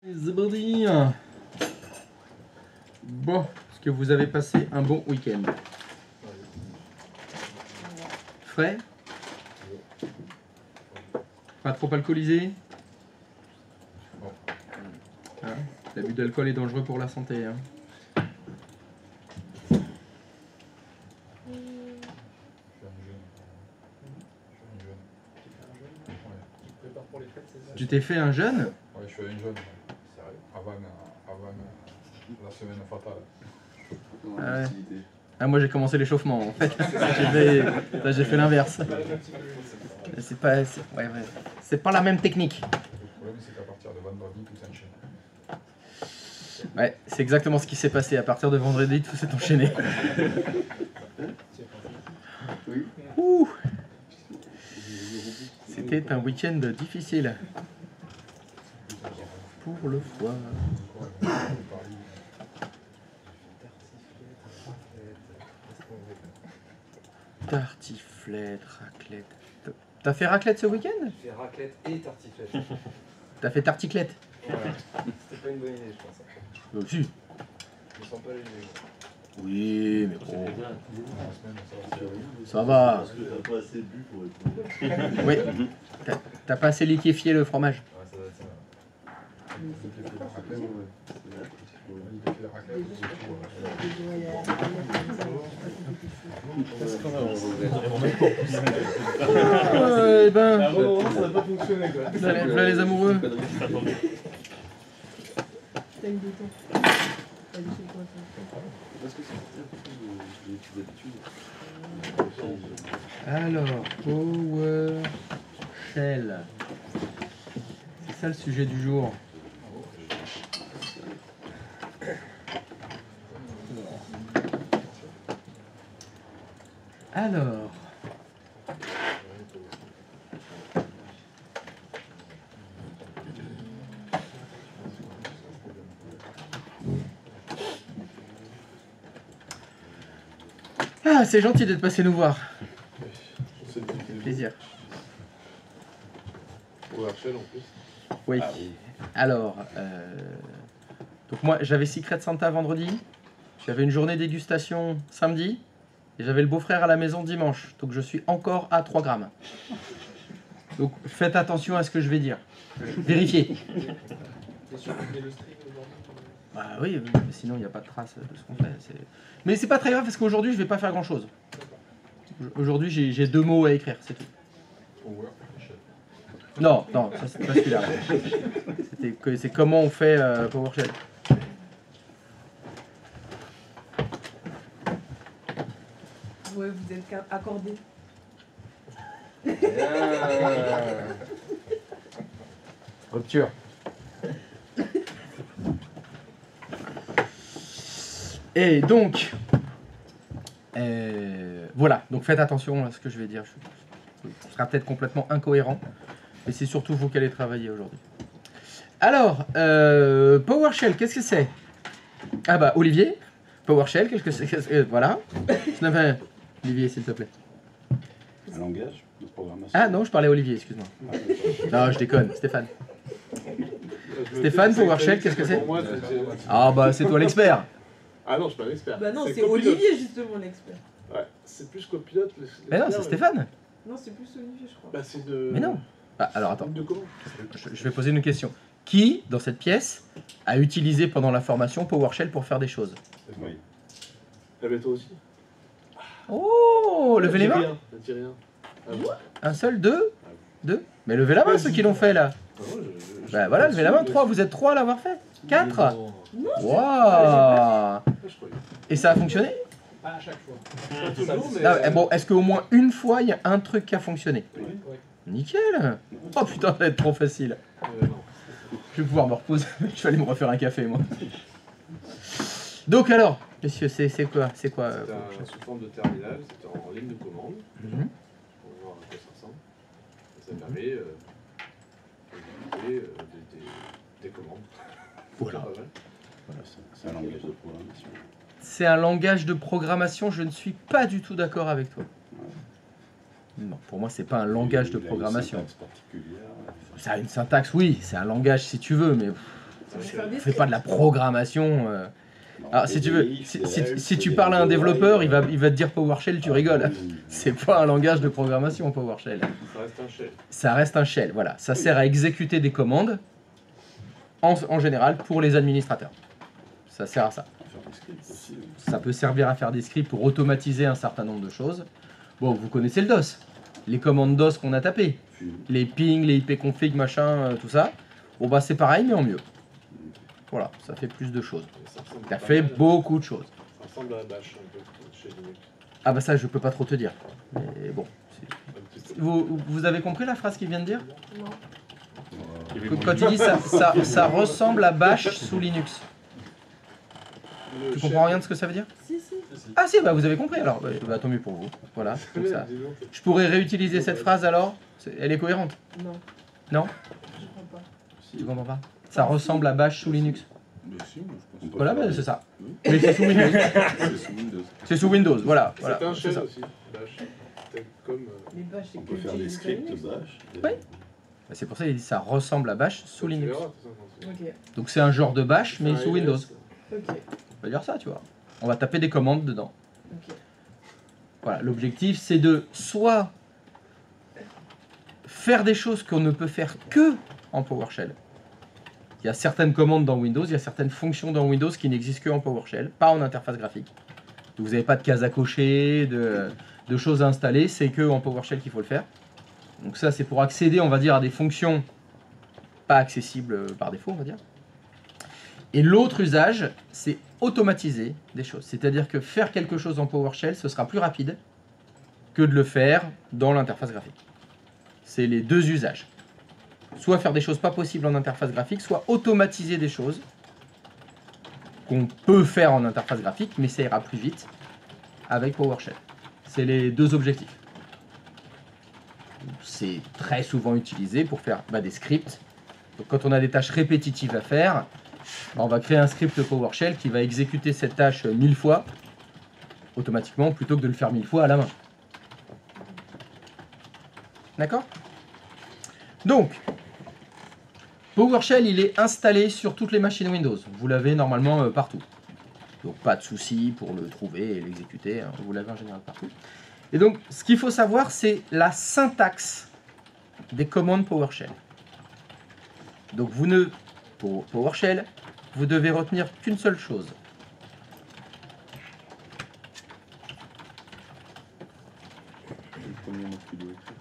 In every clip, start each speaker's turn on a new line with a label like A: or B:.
A: C'est parti. Bon, est-ce que vous avez passé un bon week-end? Frais? Pas trop alcoolisé? Hein, l'abus d'alcool est dangereux pour la santé. Hein. Tu t'es fait un jeûne?
B: Ouais, je suis allé une jeune. Avant la semaine fatale.
A: Ah, ouais. Ah, moi j'ai commencé l'échauffement en fait. J'ai fait l'inverse. C'est pas, c'est pas la même technique.
B: Le problème c'est qu'à partir de vendredi tout s'enchaîne.
A: Ouais, c'est exactement ce qui s'est passé. À partir de vendredi, tout s'est enchaîné. Ouh. C'était un week-end difficile. Pour le foie. Tartiflette, raclette. T'as fait raclette ce week-end?
C: J'ai fait raclette et tartiflette.
A: T'as fait tarticlette?
C: Voilà. C'était pas une bonne idée, je pense.
A: Si.
C: Je me sens pas léger.
A: Oui, mais bon. Ça va.
D: Parce que t'as pas assez bu pour être.
A: Oui. T'as pas assez liquéfié le fromage.
C: Ouais, ça doit être ça.
A: Eh ben,
C: Ça n'a pas fonctionné quoi.
A: là les amoureux.
E: T'as eu des temps. T'as dit c'est quoi ça?
D: Parce que c'est d'habitude.
A: Alors, PowerShell. C'est ça le sujet du jour. Alors. Ah, c'est gentil d'être passé nous voir.
D: C'est
A: Plaisir.
D: PowerShell en plus.
A: Oui. Alors, donc moi j'avais Secret Santa vendredi, j'avais une journée dégustation samedi, et j'avais le beau-frère à la maison dimanche. Donc je suis encore à 3 grammes. Donc faites attention à ce que je vais dire. Vérifiez. Bah oui, sinon il n'y a pas de trace de ce qu'on fait. Mais c'est pas très grave parce qu'aujourd'hui je vais pas faire grand chose. Aujourd'hui j'ai 2 mots à écrire, c'est tout. Non, non, ça c'est pas celui-là. C'est comment on fait PowerShell.
E: Ouais, vous êtes accordés.
A: Rupture. Et donc, voilà, donc faites attention à ce que je vais dire. Ce sera peut-être complètement incohérent, mais c'est surtout vous qui allez travailler aujourd'hui. Alors, PowerShell, qu'est-ce que c'est? Ah bah, Olivier, PowerShell, qu'est-ce que c'est? Voilà. Olivier, s'il te plaît.
D: Un langage de programmation.
A: Ah non, je parlais à Olivier, excuse-moi. Non, je déconne, Stéphane. Stéphane, PowerShell, qu'est-ce que c'est? Ah bah, c'est toi l'expert.
F: Ah non, je suis pas l'expert.
E: Bah non, c'est
F: Copilote.
E: Olivier justement l'expert.
F: Ouais, c'est plus copilote.
A: Mais non, c'est Stéphane.
E: Non, c'est plus Olivier, je crois.
F: Bah c'est de.
A: Mais non. Ah, alors attends,
F: De comment?
A: je vais poser une question. Qui, dans cette pièce, a utilisé pendant la formation PowerShell pour faire des choses?
D: Oui.
F: Eh ben toi aussi.
A: Oh, levez les mains.
F: Rien. Dis rien. Ah bon?
A: Un seul, deux? Deux? Mais levez la main ceux qui l'ont fait là.
F: Ah ouais,
A: Bah voilà, levez la main, 3, vous êtes 3 à l'avoir fait. 4.
F: Non.
A: Waouh.
F: Ah, je croyais.
A: Et ça a fonctionné?
F: Pas à chaque fois. Pas toujours, mais.
A: Ah, bon, est-ce qu'au moins une fois, il y a un truc qui a fonctionné?
F: Ouais.
A: Nickel. Oh putain, ça va être trop facile.
F: Non.
A: Je vais pouvoir me reposer, je vais aller me refaire un café moi. Donc alors, messieurs, c'est quoi? C'est quoi
F: C'était sous forme de terminal, c'était en ligne de commande.
A: Mhm.
F: Pour voir à quoi ça ressemble. Et ça permet d'exécuter des commandes.
A: Voilà.
F: Pas mal.
D: Voilà, c'est un langage de programmation.
A: C'est un langage de programmation, je ne suis pas du tout d'accord avec toi. Non, pour moi, c'est pas un langage de
D: Il a une
A: programmation.
D: syntaxe particulière.
A: Ça a une syntaxe, oui, c'est un langage si tu veux, mais
D: C'est
E: va faire des
A: On fait pas de la programmation.
D: Non,
A: Alors, si tu veux,
D: PDI,
A: si tu parles à un développeur, il va te dire PowerShell, tu rigoles. C'est pas un langage de programmation, PowerShell.
F: Ça reste un shell.
A: Ça reste un shell, voilà. Ça sert à exécuter des commandes, en général, pour les administrateurs. Ça sert à ça.
D: Faire des scripts aussi.
A: Ça peut servir à faire des scripts pour automatiser un certain nombre de choses. Bon, vous connaissez le DOS. Les commandes DOS qu'on a tapées.
D: Puis,
A: Les ping, les ipconfig, machin, tout ça. Bon, bah c'est pareil, mais en mieux. Voilà, ça fait plus de choses.
F: Ça ressemble
A: Ça
F: pas
A: fait
F: mal.
A: beaucoup de choses.
F: Ça ressemble à Bash un peu chez Linux.
A: Ah bah ça, je peux pas trop te dire. Mais bon.
F: Un petit peu.
A: Vous avez compris la phrase qu'il vient de dire?
E: Non.
A: Quand il dit ça ressemble à Bash sous Linux.
F: Le
A: Tu
F: shell-
A: comprends rien de ce que ça veut dire?
E: Si, si.
A: Ah si, bah vous avez compris alors. Bah, tant mieux pour vous. Voilà, comme ça.
F: Dis donc.
A: Je pourrais réutiliser cette phrase alors? Elle est cohérente?
E: Non.
A: Non?
E: Je crois pas.
A: Tu comprends pas? Ça ressemble à Bash sous Linux.
D: Mais si, moi je pense.
A: Voilà, bah, c'est ça.
D: Oui.
A: Mais c'est sous Windows.
D: C'est sous Windows.
A: C'est sous Windows, voilà.
F: C'est un
A: c'est
F: shell
A: ça.
F: aussi, Bash. Tel comme.
E: Mais Bash, c'est
D: On
E: que
D: peut faire des
E: utiliser
D: scripts
E: Linux.
D: bash.
A: Oui. Bah, c'est pour ça qu'il dit ça ressemble à Bash sous
F: tu
A: Linux.
F: verras, de toute façon, c'est-
E: Ok.
A: Donc c'est un genre de Bash, mais
F: un
A: sous
F: LS.
A: Windows.
E: Ok.
A: On va dire ça, tu vois. On va taper des commandes dedans.
E: Ok.
A: Voilà, l'objectif c'est de soit faire des choses qu'on ne peut faire que en PowerShell. Il y a certaines commandes dans Windows, il y a certaines fonctions dans Windows qui n'existent que en PowerShell, pas en interface graphique. Donc vous n'avez pas de cases à cocher, de choses à installer, c'est que en PowerShell qu'il faut le faire. Donc ça c'est pour accéder, on va dire, à des fonctions pas accessibles par défaut, on va dire. Et l'autre usage, c'est automatiser des choses. C'est-à-dire que faire quelque chose en PowerShell, ce sera plus rapide que de le faire dans l'interface graphique. C'est les deux usages. Soit faire des choses pas possibles en interface graphique, soit automatiser des choses qu'on peut faire en interface graphique, mais ça ira plus vite avec PowerShell. C'est les deux objectifs. C'est très souvent utilisé pour faire des scripts. Donc, quand on a des tâches répétitives à faire, on va créer un script PowerShell qui va exécuter cette tâche 1000 fois automatiquement plutôt que de le faire 1000 fois à la main. D'accord? Donc, PowerShell, il est installé sur toutes les machines Windows. Vous l'avez normalement partout. Donc pas de souci pour le trouver et l'exécuter. Hein. Vous l'avez en général partout. Et donc, ce qu'il faut savoir, c'est la syntaxe des commandes PowerShell. Donc pour PowerShell, vous devez retenir qu'une seule chose.
D: Le premier mot que tu dois écrire.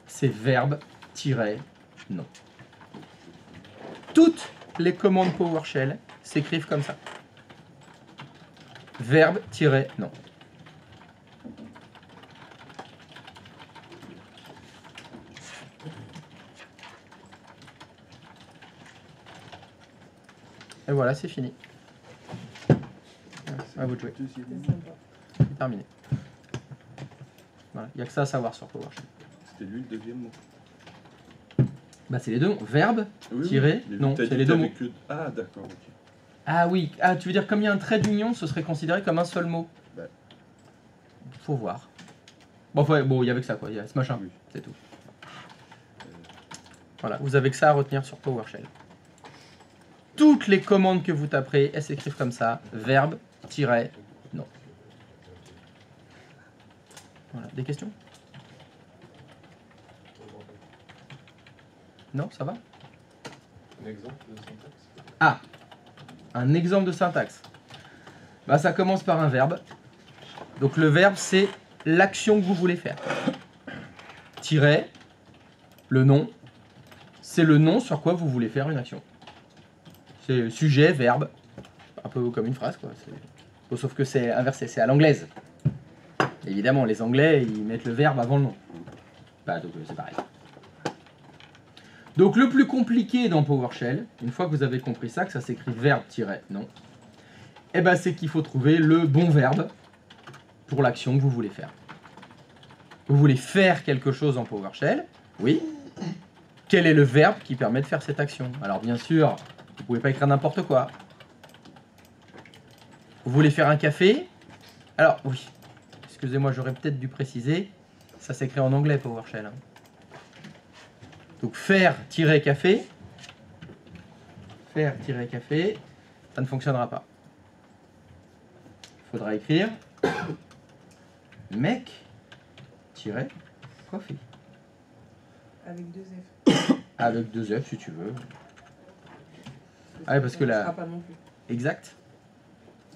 A: C'est verbe-non. Toutes les commandes PowerShell s'écrivent comme ça. Verbe-non. Et voilà, c'est fini. À vous de jouer.
E: C'était sympa.
A: C'est terminé. Voilà, il n'y a que ça à savoir sur PowerShell.
D: C'était lui le deuxième mot.
A: Bah, c'est les deux mots. Verbe,
D: Oui,
A: Tiré,
D: mais
A: non,
D: t'as
A: c'est
D: dit
A: les deux
D: t'avais
A: mots.
D: que- Ah, d'accord, ok.
A: Ah oui, ah, tu veux dire comme il y a un trait d'union, ce serait considéré comme un seul mot?
D: Bah.
A: Faut voir. Bon, il y avait que ça, quoi. Il y a ce machin,
D: Oui.
A: c'est tout. Voilà, vous avez que ça à retenir sur PowerShell. Toutes les commandes que vous taperez, elles s'écrivent comme ça. Verbe, non. Voilà, des questions? Non, ça va?
F: Un exemple de syntaxe.
A: Ah, un exemple de syntaxe. Bah, ça commence par un verbe. Donc le verbe, c'est l'action que vous voulez faire. Tiret, le nom, c'est le nom sur quoi vous voulez faire une action. C'est sujet, verbe, un peu comme une phrase, quoi. Bon, sauf que c'est inversé, c'est à l'anglaise. Évidemment, les Anglais, ils mettent le verbe avant le nom. Bah, donc c'est pareil. Donc le plus compliqué dans PowerShell, une fois que vous avez compris ça, que ça s'écrit verbe-non, eh ben c'est qu'il faut trouver le bon verbe pour l'action que vous voulez faire. Vous voulez faire quelque chose en PowerShell, oui. Quel est le verbe qui permet de faire cette action? Alors bien sûr, vous ne pouvez pas écrire n'importe quoi. Vous voulez faire un café? Alors oui, excusez-moi, j'aurais peut-être dû préciser, ça s'écrit en anglais PowerShell. Hein. Donc faire-café, faire-café, ça ne fonctionnera pas. Il faudra écrire mec-coffee.
E: Avec 2 F.
A: Avec 2 F si tu veux. Ah oui, parce que
E: ça
A: là-
E: sera pas non plus.
A: Exact.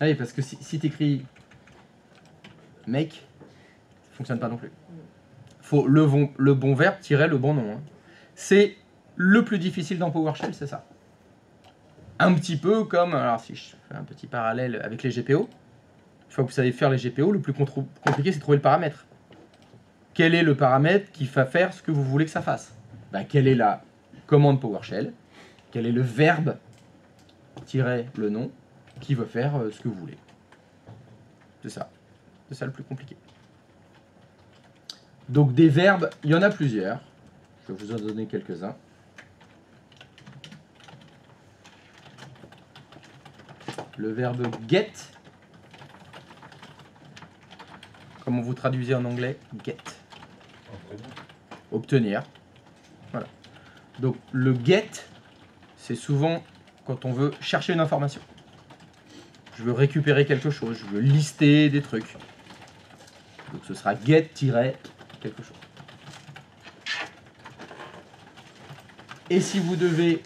A: Ah oui, parce que si tu écris mec, ça fonctionne pas non plus. Faut le bon verbe tirer le bon nom. Hein. C'est le plus difficile dans PowerShell, c'est ça. Un petit peu comme, alors si je fais un petit parallèle avec les GPO, une fois que vous savez faire les GPO, le plus compliqué c'est de trouver le paramètre. Quel est le paramètre qui va faire ce que vous voulez que ça fasse? Ben, quelle est la commande PowerShell? Quel est le verbe tirer le nom qui veut faire ce que vous voulez? C'est ça. C'est ça le plus compliqué. Donc des verbes, il y en a plusieurs. Je vais vous en donner quelques-uns. Le verbe get. Comment vous traduisez en anglais? Get. Obtenir. Voilà. Donc le get, c'est souvent quand on veut chercher une information. Je veux récupérer quelque chose, je veux lister des trucs. Donc ce sera get-quelque chose. Et si vous devez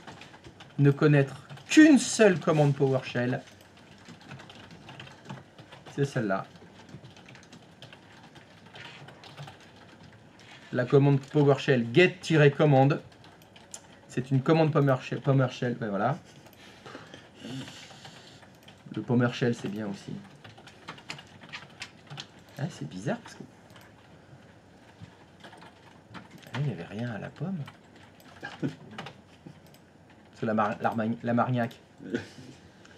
A: ne connaître qu'une seule commande PowerShell, c'est celle-là. La commande PowerShell get-commande. C'est une commande PowerShell, ben voilà. Le PowerShell c'est bien aussi. Ah, c'est bizarre parce que... Ah, il n'y avait rien à la pomme. C'est la margnac.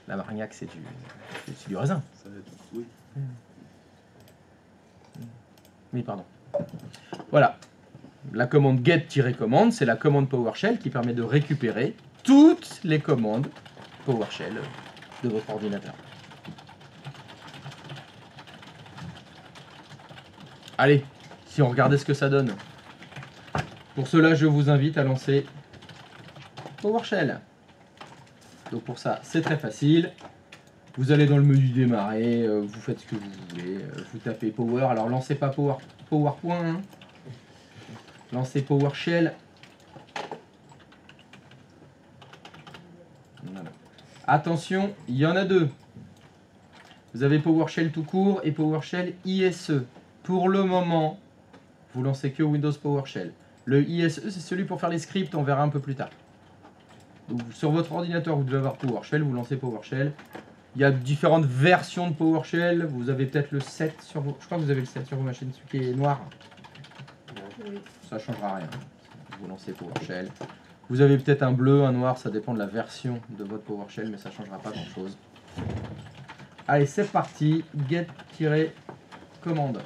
A: La margnac c'est du raisin.
D: Ça va être... Oui.
A: Oui, pardon. Voilà. La commande get-commande, c'est la commande PowerShell qui permet de récupérer toutes les commandes PowerShell de votre ordinateur. Allez, si on regardait ce que ça donne. Pour cela, je vous invite à lancer PowerShell. Donc pour ça, c'est très facile. Vous allez dans le menu démarrer, vous faites ce que vous voulez, vous tapez Power. Alors lancez pas PowerPoint, hein. Lancez PowerShell. Voilà. Attention, il y en a deux. Vous avez PowerShell tout court et PowerShell ISE. Pour le moment, vous lancez que Windows PowerShell. Le ISE, c'est celui pour faire les scripts, on verra un peu plus tard. Donc, sur votre ordinateur, vous devez avoir PowerShell, vous lancez PowerShell. Il y a différentes versions de PowerShell. Vous avez peut-être le 7 sur vos... Je crois que vous avez le 7 sur vos machines, celui qui est noir.
E: Oui.
A: Ça ne changera rien. Vous lancez PowerShell. Vous avez peut-être un bleu, un noir, ça dépend de la version de votre PowerShell, mais ça ne changera pas grand-chose. Allez, c'est parti. Get-commande.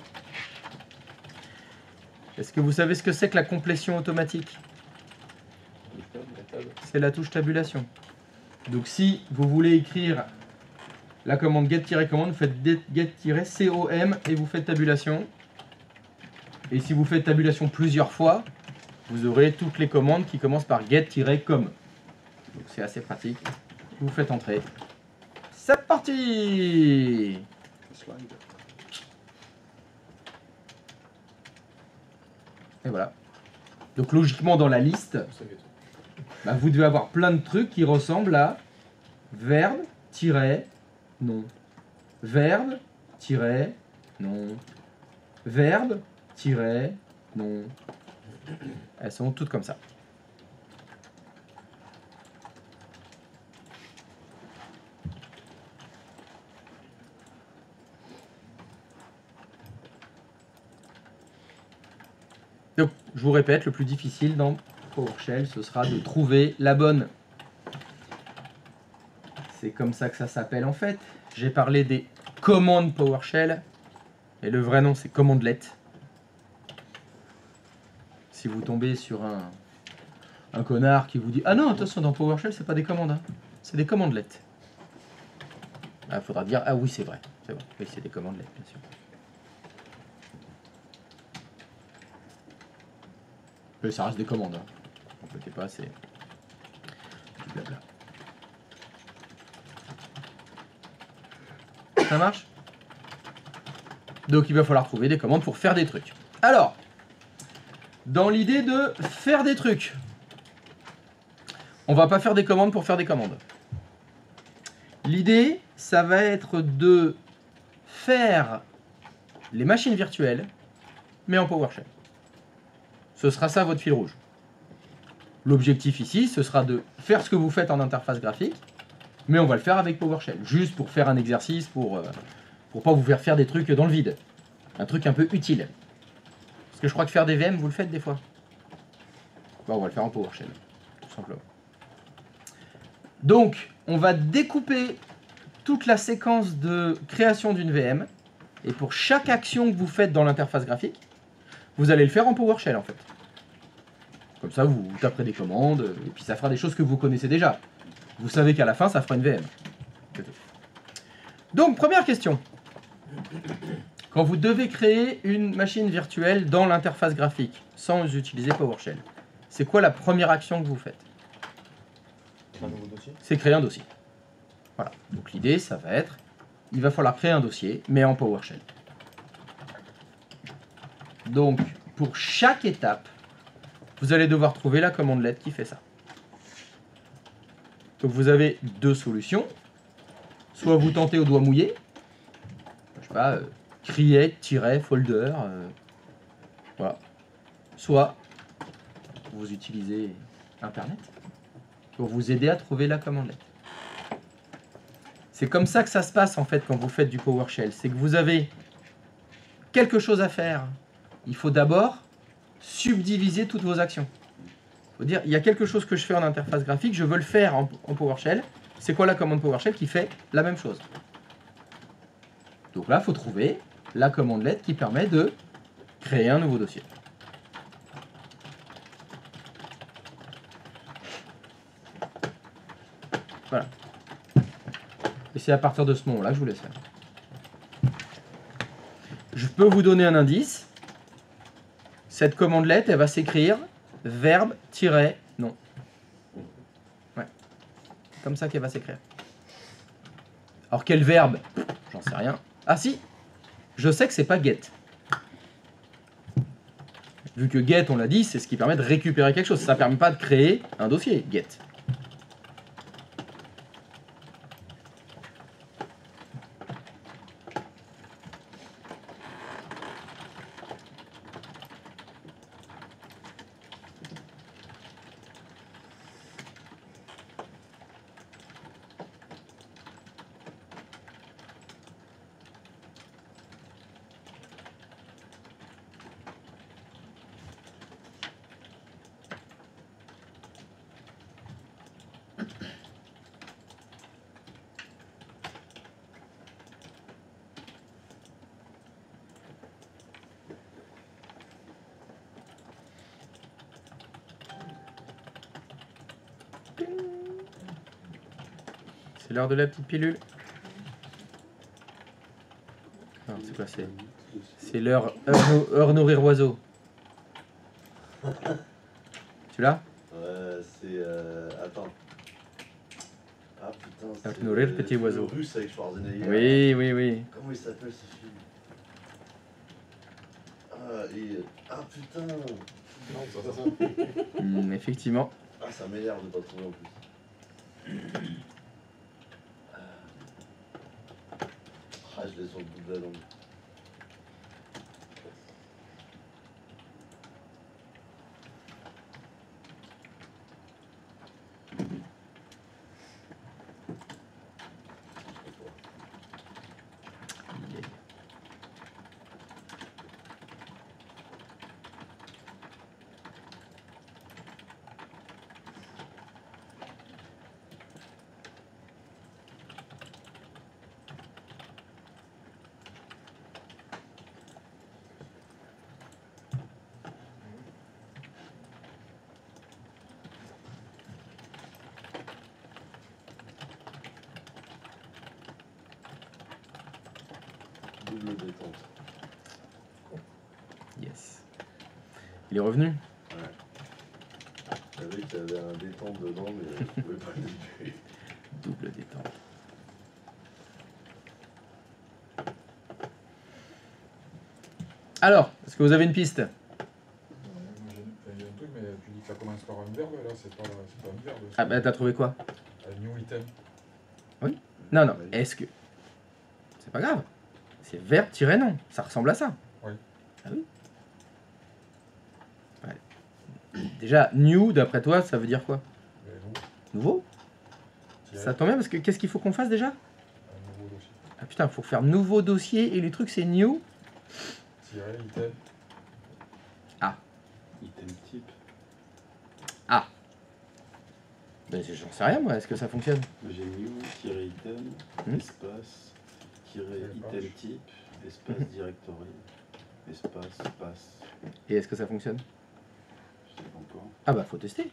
A: Est-ce que vous savez ce que c'est que la complétion automatique? C'est la touche tabulation. Donc si vous voulez écrire la commande get-commande, vous faites get-com et vous faites tabulation. Et si vous faites tabulation plusieurs fois, vous aurez toutes les commandes qui commencent par get-com. Donc c'est assez pratique. Vous faites entrer. C'est parti!
D: Slide.
A: Et voilà. Donc logiquement dans la liste,
F: Vous savez tout.
A: bah, vous devez avoir plein de trucs qui ressemblent à verbe-non. Verbe-non. Verbe-non. Elles sont toutes comme ça. Donc, je vous répète, le plus difficile dans PowerShell, ce sera de trouver la bonne. C'est comme ça que ça s'appelle en fait. J'ai parlé des commandes PowerShell, et le vrai nom c'est commandelet. Si vous tombez sur un connard qui vous dit « Ah non, attention, dans PowerShell, c'est pas des commandes, hein. C'est des commandelets. » Il faudra dire « Ah oui, c'est vrai. C'est vrai. Oui, c'est des commandelets, bien sûr. » Mais ça reste des commandes. Hein. N'en pas, c'est du blabla. Ça marche? Donc il va falloir trouver des commandes pour faire des trucs. Alors, dans l'idée de faire des trucs, on va pas faire des commandes pour faire des commandes. L'idée, ça va être de faire les machines virtuelles, mais en PowerShell. Ce sera ça votre fil rouge. L'objectif ici, ce sera de faire ce que vous faites en interface graphique, mais on va le faire avec PowerShell, juste pour faire un exercice, pour pas vous faire des trucs dans le vide. Un truc un peu utile. Parce que je crois que faire des VM, vous le faites des fois. Bon, on va le faire en PowerShell, tout simplement. Donc, on va découper toute la séquence de création d'une VM, et pour chaque action que vous faites dans l'interface graphique, vous allez le faire en PowerShell en fait. Comme ça, vous taperez des commandes, et puis ça fera des choses que vous connaissez déjà. Vous savez qu'à la fin, ça fera une VM. Donc, première question. Quand vous devez créer une machine virtuelle dans l'interface graphique, sans utiliser PowerShell, c'est quoi la première action que vous faites?
C: Un nouveau dossier.
A: C'est créer un dossier. Voilà. Donc l'idée, ça va être, il va falloir créer un dossier, mais en PowerShell. Donc, pour chaque étape, vous allez devoir trouver la commande LED qui fait ça. Donc vous avez deux solutions. Soit vous tentez au doigt mouillé, je sais pas, create-folder, voilà. Soit vous utilisez Internet pour vous aider à trouver la commande LED. C'est comme ça que ça se passe en fait quand vous faites du PowerShell. C'est que vous avez quelque chose à faire. Il faut d'abord subdiviser toutes vos actions. Il faut dire, il y a quelque chose que je fais en interface graphique, je veux le faire en PowerShell. C'est quoi la commande PowerShell qui fait la même chose? Donc là, il faut trouver la commande LED qui permet de créer un nouveau dossier. Voilà. Et c'est à partir de ce moment-là que je vous laisse faire. Je peux vous donner un indice. Cette commande LED, elle va s'écrire verbe-non. Ouais. C'est comme ça qu'elle va s'écrire. Alors quel verbe? J'en sais rien. Ah si, je sais que c'est pas get. Vu que get, on l'a dit, c'est ce qui permet de récupérer quelque chose. Ça ne permet pas de créer un dossier, get. C'est l'heure de la petite pilule. Non, c'est quoi c'est? C'est l'heure heure nourrir oiseau. Tu l'as?
D: C'est. Attends. Ah putain,
A: Heure
D: c'est.
A: nourrir petit
D: le
A: oiseau.
D: Russe avec Schwarzenegger.
A: Oui, oui, oui.
D: Comment il s'appelle ce film? Ah putain.
F: Non, c'est pas ça.
A: Effectivement.
D: Ah, ça m'énerve de pas trouver en plus. Ah, je l'ai sur le bout de la langue. Double détente.
A: Yes. Il est revenu?
D: Je savais qu'il y avait un détente dedans, mais je pouvais pas le tuer.
A: Double détente. Alors, est-ce que vous avez une piste?
B: Moi, il y a un truc, mais tu dis que ça commence par un verbe, là, c'est pas un verbe.
A: Ah bah t'as trouvé quoi?
B: Un new item.
A: Non, non, est-ce que... C'est pas grave. C'est verbe-non, ça ressemble à ça.
B: Oui.
A: Ah oui. Ouais. Déjà, new, d'après toi, ça veut dire quoi?
B: Mais
A: Nouveau? Ça tombe bien parce que qu'est-ce qu'il faut qu'on fasse déjà?
B: un nouveau dossier.
A: Ah putain, il faut faire nouveau dossier et les trucs c'est new.
B: Tiret, item.
D: Item type.
A: Ben j'en sais rien moi, est-ce que ça fonctionne?
D: J'ai new-item, espace, item type, espace directory, espace, passe.
A: Et est-ce que ça fonctionne?
D: Je sais pas encore.
A: Ah bah faut tester.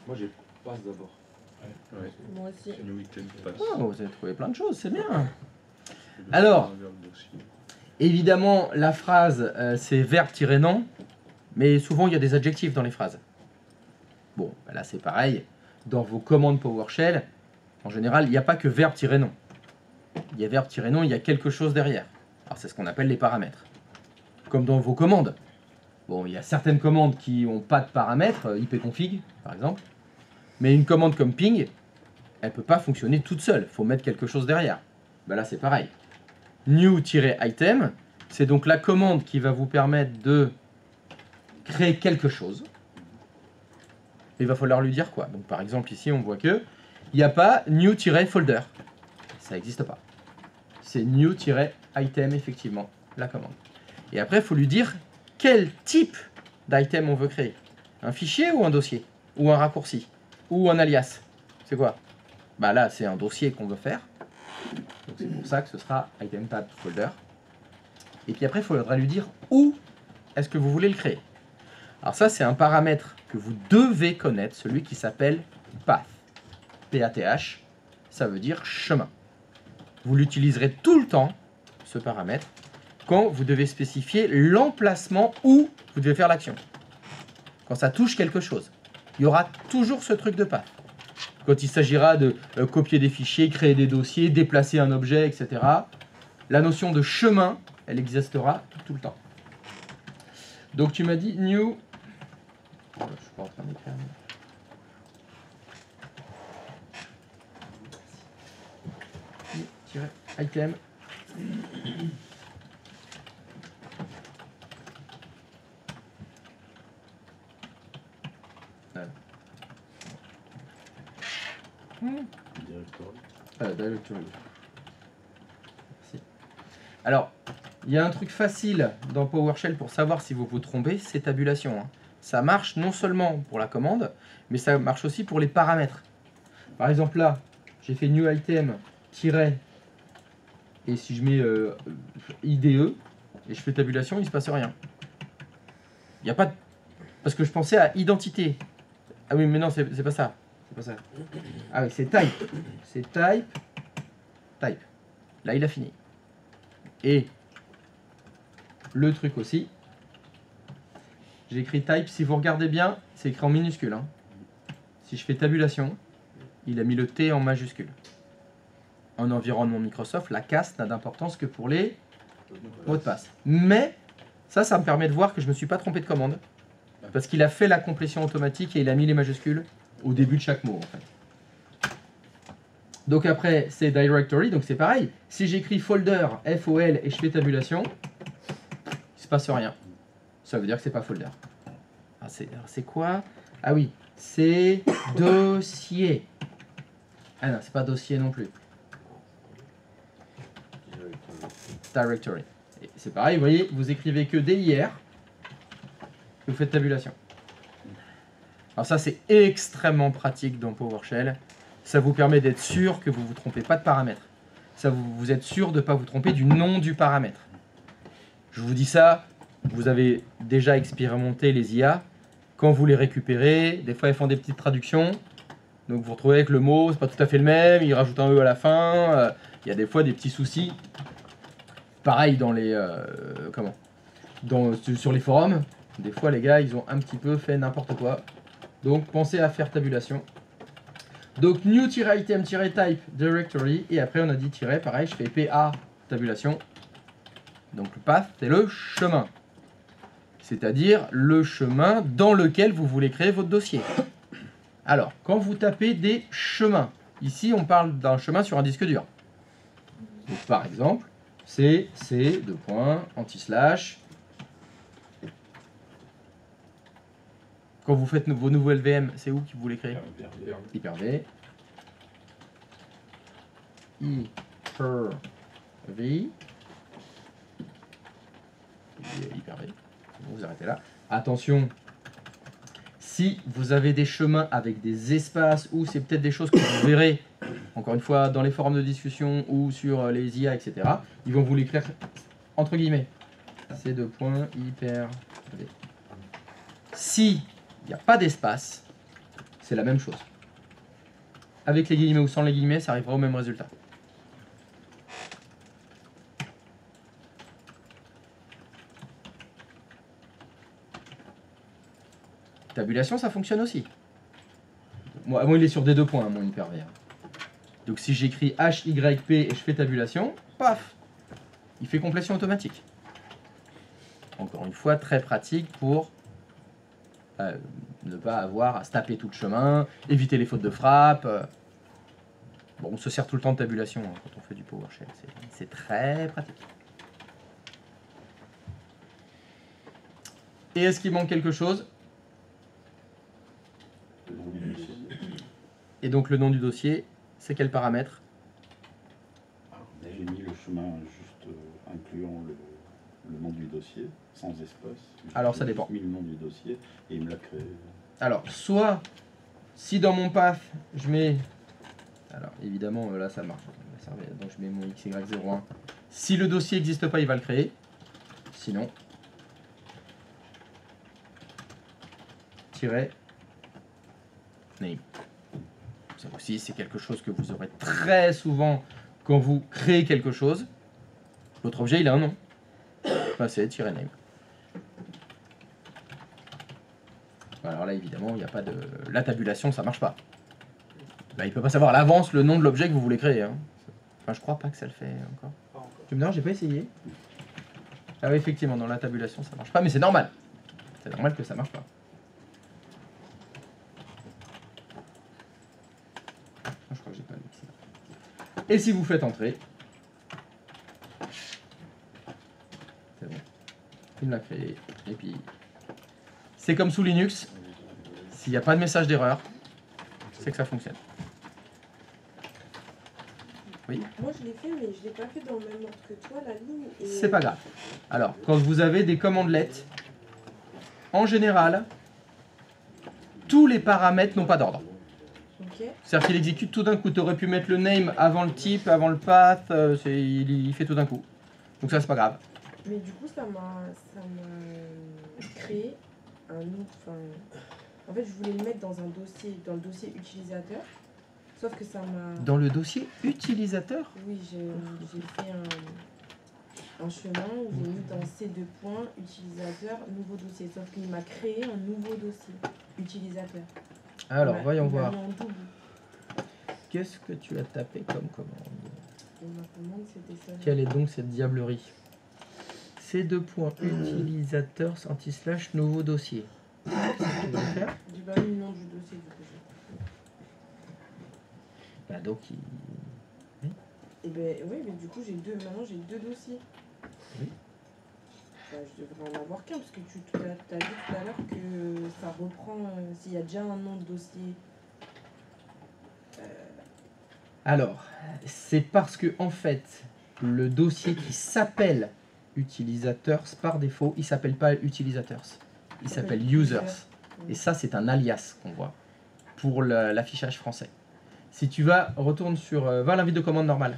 C: Moi j'ai passe d'abord.
D: Ouais.
E: Moi aussi.
D: C'est new item passe.
A: Oh, vous avez trouvé plein de choses, c'est bien. Alors. Évidemment, la phrase c'est verbe-non, mais souvent il y a des adjectifs dans les phrases. Bon, ben là c'est pareil. Dans vos commandes PowerShell, en général, il n'y a pas que verbe-non. Il y a verbe-non, il y a quelque chose derrière. Alors c'est ce qu'on appelle les paramètres. Comme dans vos commandes. Bon, il y a certaines commandes qui n'ont pas de paramètres, ipconfig par exemple. Mais une commande comme ping, elle ne peut pas fonctionner toute seule. Il faut mettre quelque chose derrière. Ben là c'est pareil. New-item, c'est donc la commande qui va vous permettre de créer quelque chose. Il va falloir lui dire quoi. Donc par exemple ici on voit que il n'y a pas new-folder. Ça n'existe pas. C'est new-item effectivement, la commande. Et après il faut lui dire quel type d'item on veut créer. Un fichier ou un dossier? Ou un raccourci? Ou un alias? C'est quoi? Bah là c'est un dossier qu'on veut faire. Donc c'est pour ça que ce sera item tab folder. Et puis après il faudra lui dire où est-ce que vous voulez le créer. Alors ça c'est un paramètre que vous devez connaître, celui qui s'appelle path. P-A-T-H, ça veut dire chemin. Vous l'utiliserez tout le temps, ce paramètre, quand vous devez spécifier l'emplacement où vous devez faire l'action. Quand ça touche quelque chose. Il y aura toujours ce truc de path. Quand il s'agira de copier des fichiers, créer des dossiers, déplacer un objet, etc. La notion de chemin, elle existera tout le temps. Donc tu m'as dit new... Je suis pas en train d'écrire. Item. Directory. Merci. Alors, il y a un truc facile dans PowerShell pour savoir si vous vous trompez, c'est tabulation. Hein. Ça marche non seulement pour la commande, mais ça marche aussi pour les paramètres. Par exemple là, j'ai fait new item et si je mets IDE et je fais tabulation, il ne se passe rien. Il n'y a pas de... Parce que je pensais à identité. Ah oui, mais non, c'est pas ça. C'est pas ça. Ah oui, c'est type. C'est type. Type. Là, il a fini. Et le truc aussi, j'ai écrit type. Si vous regardez bien, c'est écrit en minuscule. Hein. Si je fais tabulation, il a mis le T en majuscule. En environnement Microsoft, la casse n'a d'importance que pour les mots de passe. Mais ça me permet de voir que je ne me suis pas trompé de commande. Parce qu'il a fait la complétion automatique et il a mis les majuscules au début de chaque mot en fait. Donc après c'est directory, donc c'est pareil. Si j'écris folder, FOL et je fais tabulation, il ne se passe rien. Ça veut dire que c'est pas folder. C'est quoi? Ah oui, c'est dossier. Ah non, c'est pas dossier non plus. Directory. C'est pareil, vous voyez, vous écrivez que DIR, vous faites tabulation. Alors ça c'est extrêmement pratique dans PowerShell. Ça vous permet d'être sûr que vous ne vous trompez pas de paramètres. Ça vous êtes sûr de ne pas vous tromper du nom du paramètre. Je vous dis ça, vous avez déjà expérimenté les IA. Quand vous les récupérez, des fois ils font des petites traductions. Donc vous retrouvez que le mot, c'est pas tout à fait le même, ils rajoutent un E à la fin. Il y a des fois des petits soucis. Pareil dans les... sur les forums. Des fois les gars, ils ont un petit peu fait n'importe quoi. Donc pensez à faire tabulation. Donc new-item-type directory. Et après on a dit tiret, pareil, je fais PA tabulation. Donc le path, c'est le chemin. c'est-à-dire le chemin dans lequel vous voulez créer votre dossier. Alors, quand vous tapez des chemins, ici on parle d'un chemin sur un disque dur. Donc, par exemple, c'est deux points, anti-slash. Quand vous faites vos nouveaux LVM, c'est où que vous voulez créer? Hyper-V. Hyper-V. Hyper-V. Vous arrêtez là. Attention, si vous avez des chemins avec des espaces ou c'est peut-être des choses que vous verrez, encore une fois, dans les forums de discussion ou sur les IA, etc., ils vont vous l'écrire entre guillemets. C'est deux points, hyper-V. Si il n'y a pas d'espace, c'est la même chose. Avec les guillemets ou sans les guillemets, ça arrivera au même résultat. Tabulation, ça fonctionne aussi. Moi, il est sur des deux points, mon hyper-V. Donc si j'écris HYP et je fais tabulation, paf, il fait complétion automatique. Encore une fois, très pratique pour ne pas avoir à se taper tout le chemin, éviter les fautes de frappe. Bon, on se sert tout le temps de tabulation hein, quand on fait du PowerShell. C'est très pratique. Et est-ce qu'il manque quelque chose?
D: Le nom du dossier.
A: Et donc le nom du dossier, c'est quel paramètre?
D: J'ai mis le chemin juste incluant le nom du dossier, sans espace.
A: Alors ça dépend.
D: J'ai mis le nom du dossier et il me l'a créé.
A: Alors, soit, si dans mon path, je mets... Alors, évidemment, là, ça marche. Donc, je mets mon XY01. Si le dossier n'existe pas, il va le créer. Sinon, name. Ça aussi, c'est quelque chose que vous aurez très souvent quand vous créez quelque chose. Votre objet, il a un nom. Enfin, c'est -name. Alors là, évidemment, il n'y a pas de... La tabulation, ça marche pas. Bah, il ne peut pas savoir à l'avance le nom de l'objet que vous voulez créer. Hein. Enfin, je crois pas que ça le fait encore. Tu me dis, j'ai pas essayé. Ah oui, effectivement, dans la tabulation, ça marche pas, mais c'est normal. C'est normal que ça marche pas. Ah, je crois que j'ai pas mis ça. Et si vous faites entrer, c'est bon. Il me l'a créé. Et puis, c'est comme sous Linux. S'il n'y a pas de message d'erreur, c'est que ça fonctionne. Oui.
E: Moi je l'ai fait, mais je l'ai pas fait dans le même ordre que toi, la ligne. Et...
A: C'est pas grave. Alors, quand vous avez des commandelettes, en général, tous les paramètres n'ont pas d'ordre.
E: Ok.
A: C'est-à-dire qu'il exécute tout d'un coup. Tu aurais pu mettre le name avant le type, avant le path, il fait tout d'un coup. Donc ça, c'est pas grave.
E: Mais du coup, ça m'a créé un autre. Enfin, en fait, je voulais le mettre dans un dossier, dans le dossier utilisateur. Sauf que ça m'a.
A: Dans le dossier utilisateur,
E: Oui, j'ai fait un chemin où j'ai mis dans ces deux points utilisateur, nouveau dossier. Sauf qu'il m'a créé un nouveau dossier utilisateur.
A: alors voyons
E: Il m'a
A: voir.
E: mis en double.
A: Qu'est-ce que tu as tapé comme commande?
E: Et ma commande, c'était ça.
A: Quelle est donc cette diablerie? Ces deux points utilisateur anti-slash nouveau dossier. Qu'est-ce que tu vas faire?
E: J'ai pas mis le nom du dossier du coup.
A: Bah donc il...
E: Et ben oui, mais du coup maintenant j'ai deux dossiers.
A: Oui.
E: Bah, je devrais en avoir qu'un parce que tu as dit tout à l'heure que ça reprend s'il y a déjà un nom de dossier.
A: Alors, c'est parce que en fait, le dossier qui s'appelle utilisateurs par défaut, il s'appelle pas utilisateurs, il s'appelle users. Et ça, c'est un alias qu'on voit pour l'affichage français. Si tu vas, retourne sur, va à l'invite de commande normale.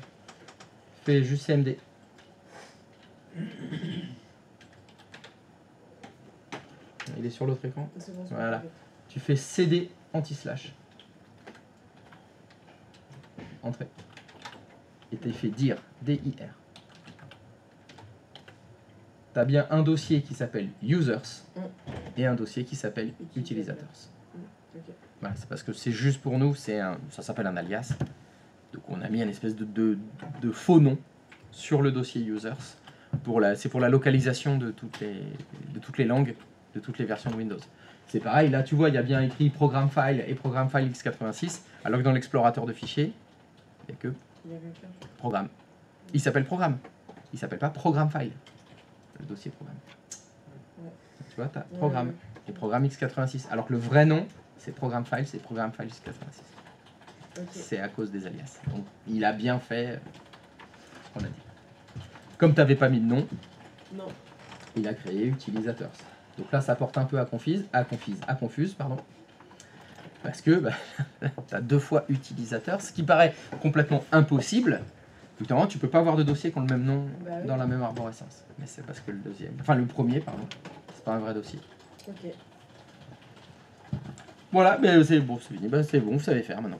A: Fais juste CMD. Il est sur l'autre écran.
E: C'est bon,
A: Voilà.
E: parfait.
A: Tu fais CD anti-slash. Entrée. Et tu fait dir, D-I-R. Tu as bien un dossier qui s'appelle users et un dossier qui s'appelle utilisators.
E: Ok.
A: Voilà, c'est parce que c'est juste pour nous, ça s'appelle un alias. Donc on a mis une espèce de faux nom sur le dossier users C'est pour la localisation de toutes les langues, de toutes les versions de Windows. C'est pareil, là tu vois, il y a bien écrit Program File et Program File x86, alors que dans l'explorateur de fichiers, il n'y a que
E: Il y avait qu'un.
A: Programme. Il s'appelle Programme. Il s'appelle pas Program File. Le dossier Programme.
E: Ouais.
A: Tu vois, tu as
E: Ouais,
A: Programme
E: ouais.
A: et Programme x86. Alors que le vrai nom, c'est Program File, c'est Program File x86.
E: Ok.
A: C'est à cause des alias. Donc il a bien fait ce qu'on a dit. Comme tu n'avais pas mis de nom,
E: Non.
A: il a créé Utilisators. Donc là, ça porte un peu à confuse, pardon. Parce que tu as 2 fois Utilisators, ce qui paraît complètement impossible. Évidemment, tu peux pas avoir de dossier qui ont le même nom
E: Bah oui.
A: dans la même arborescence. Mais c'est parce que le premier, pardon, c'est pas un vrai dossier.
E: Ok.
A: Voilà, mais c'est bon, c'est fini. C'est bon, vous savez faire maintenant.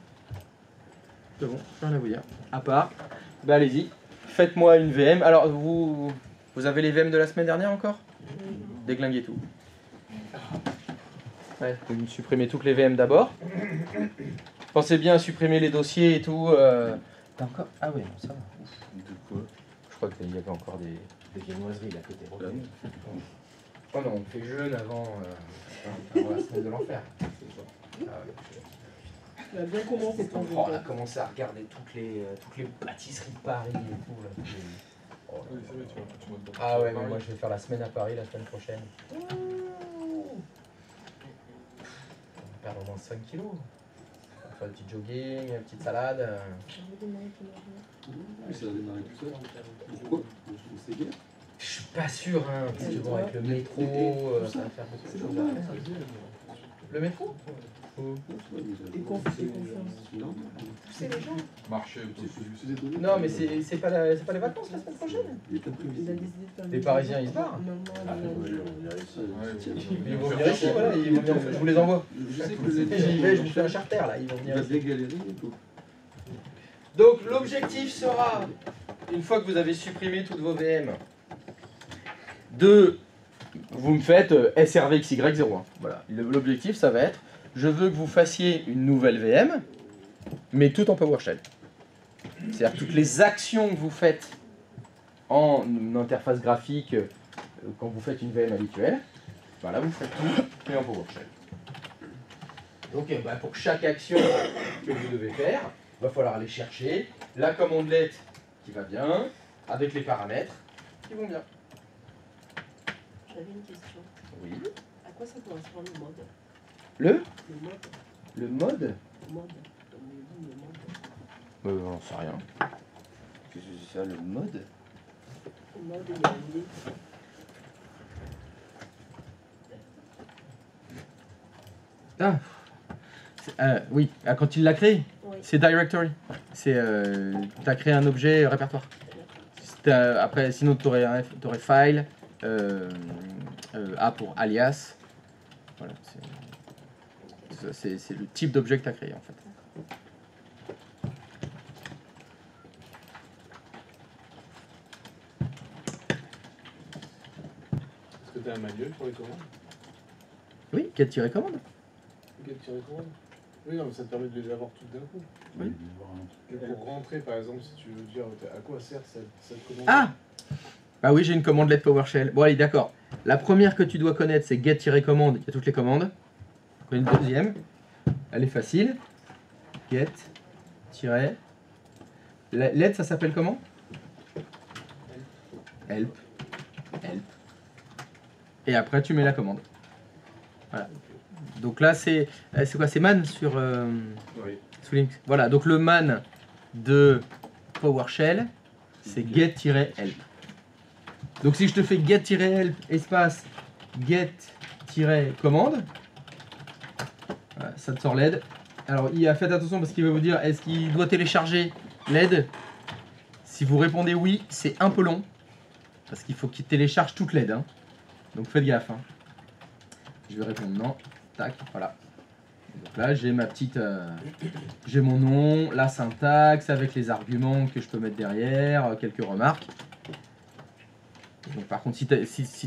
A: C'est bon, j'ai rien à vous dire. À part, allez-y, faites-moi une VM. Alors, vous avez les VM de la semaine dernière encore? Déglinguez tout. Ouais, vous me supprimez toutes les VM d'abord. Pensez bien à supprimer les dossiers et tout. T'as encore... Ah oui, non, ça va. Ouf.
C: De quoi?
A: Je crois qu'il y avait encore des viennoiseries là côté
C: Ah non.
A: Oh non, on fait jeûne avant la semaine de l'enfer. Ah ouais.
E: Tu as bien commencé ton
A: On a
E: jeu.
A: commencé à regarder toutes les pâtisseries de Paris et tout. Là. Oh.
B: Oui, c'est vrai, tu vas pas
A: Ah ouais, mais moi je vais faire la semaine à Paris la semaine prochaine. On va perdre au moins 5 kilos. On va faire un petit jogging, une petite salade.
C: Oui, ça a démarré tout seul. Pourquoi? C'est bien.
A: Je suis pas sûr, hein, parce que bon, avec le métro, ça va faire beaucoup de
C: C'est
A: choses
C: normal.
A: à faire. Le métro
E: Et confiance.
C: Non,
E: Pousser les gens.
B: marcher,
A: Non, mais c'est pas les vacances la semaine prochaine.
C: Il est après-midi.
E: Il a décidé de faire
A: Les Parisiens, ils se barrent.
E: Maman,
A: Ils vont venir ici, voilà, ils vont venir, je vous les envoie.
C: Je sais que
A: J'y vais, je vous fais un charter là, ils vont
C: Il
A: venir
C: va
A: ici.
C: bien galérer et tout.
A: Donc l'objectif sera, une fois que vous avez supprimé toutes vos VM, vous me faites SRVXY01. Voilà. L'objectif, ça va être, je veux que vous fassiez une nouvelle VM, mais tout en PowerShell. C'est-à-dire toutes les actions que vous faites en interface graphique quand vous faites une VM habituelle, voilà, vous faites tout, mais en PowerShell. Donc pour chaque action que vous devez faire, il va falloir aller chercher la commandelette qui va bien, avec les paramètres qui vont bien.
G: J'avais une question.
A: Oui.
G: À quoi ça correspond le mode?
A: Le
G: Le mode.
A: Le mode
G: Le mode. Comme on dit, le mode.
A: On sait rien. Qu'est-ce que c'est ça, le mode
G: Le mode, il y a une idée.
A: Ah oui, quand il l'a créé,
G: Oui.
A: c'est directory. C'est t'as créé un objet répertoire. Après, sinon t'aurais file, A pour alias. Voilà, c'est le type d'objet que t'as créé en fait.
F: Est-ce que tu as un manuel pour les commandes?
A: Oui, get-commande.
F: Get-commande? Oui, non, mais ça te permet de les avoir toutes d'un coup.
A: Oui.
F: Et pour rentrer, par exemple, si tu veux dire à quoi sert cette commande?
A: Ah bah oui, j'ai une commande LED PowerShell. Bon allez, d'accord. La première que tu dois connaître, c'est get-commande. Il y a toutes les commandes. Une deuxième, elle est facile. Get, LED, ça s'appelle comment? Help. Help. Et après, tu mets la commande. Voilà. Donc là, c'est quoi? C'est man sur
F: Oui.
A: sous Linux. Voilà, donc le man de PowerShell, c'est get-help. Donc si je te fais get-help espace get-commande, voilà, ça te sort l'aide. Alors faites attention parce qu'il va vous dire est-ce qu'il doit télécharger l'aide. Si vous répondez oui, c'est un peu long parce qu'il faut qu'il télécharge toute l'aide. Hein. Donc faites gaffe. Hein. Je vais répondre non. Tac, voilà. Donc là j'ai ma petite, j'ai mon nom, la syntaxe avec les arguments que je peux mettre derrière, quelques remarques. Donc, par contre, si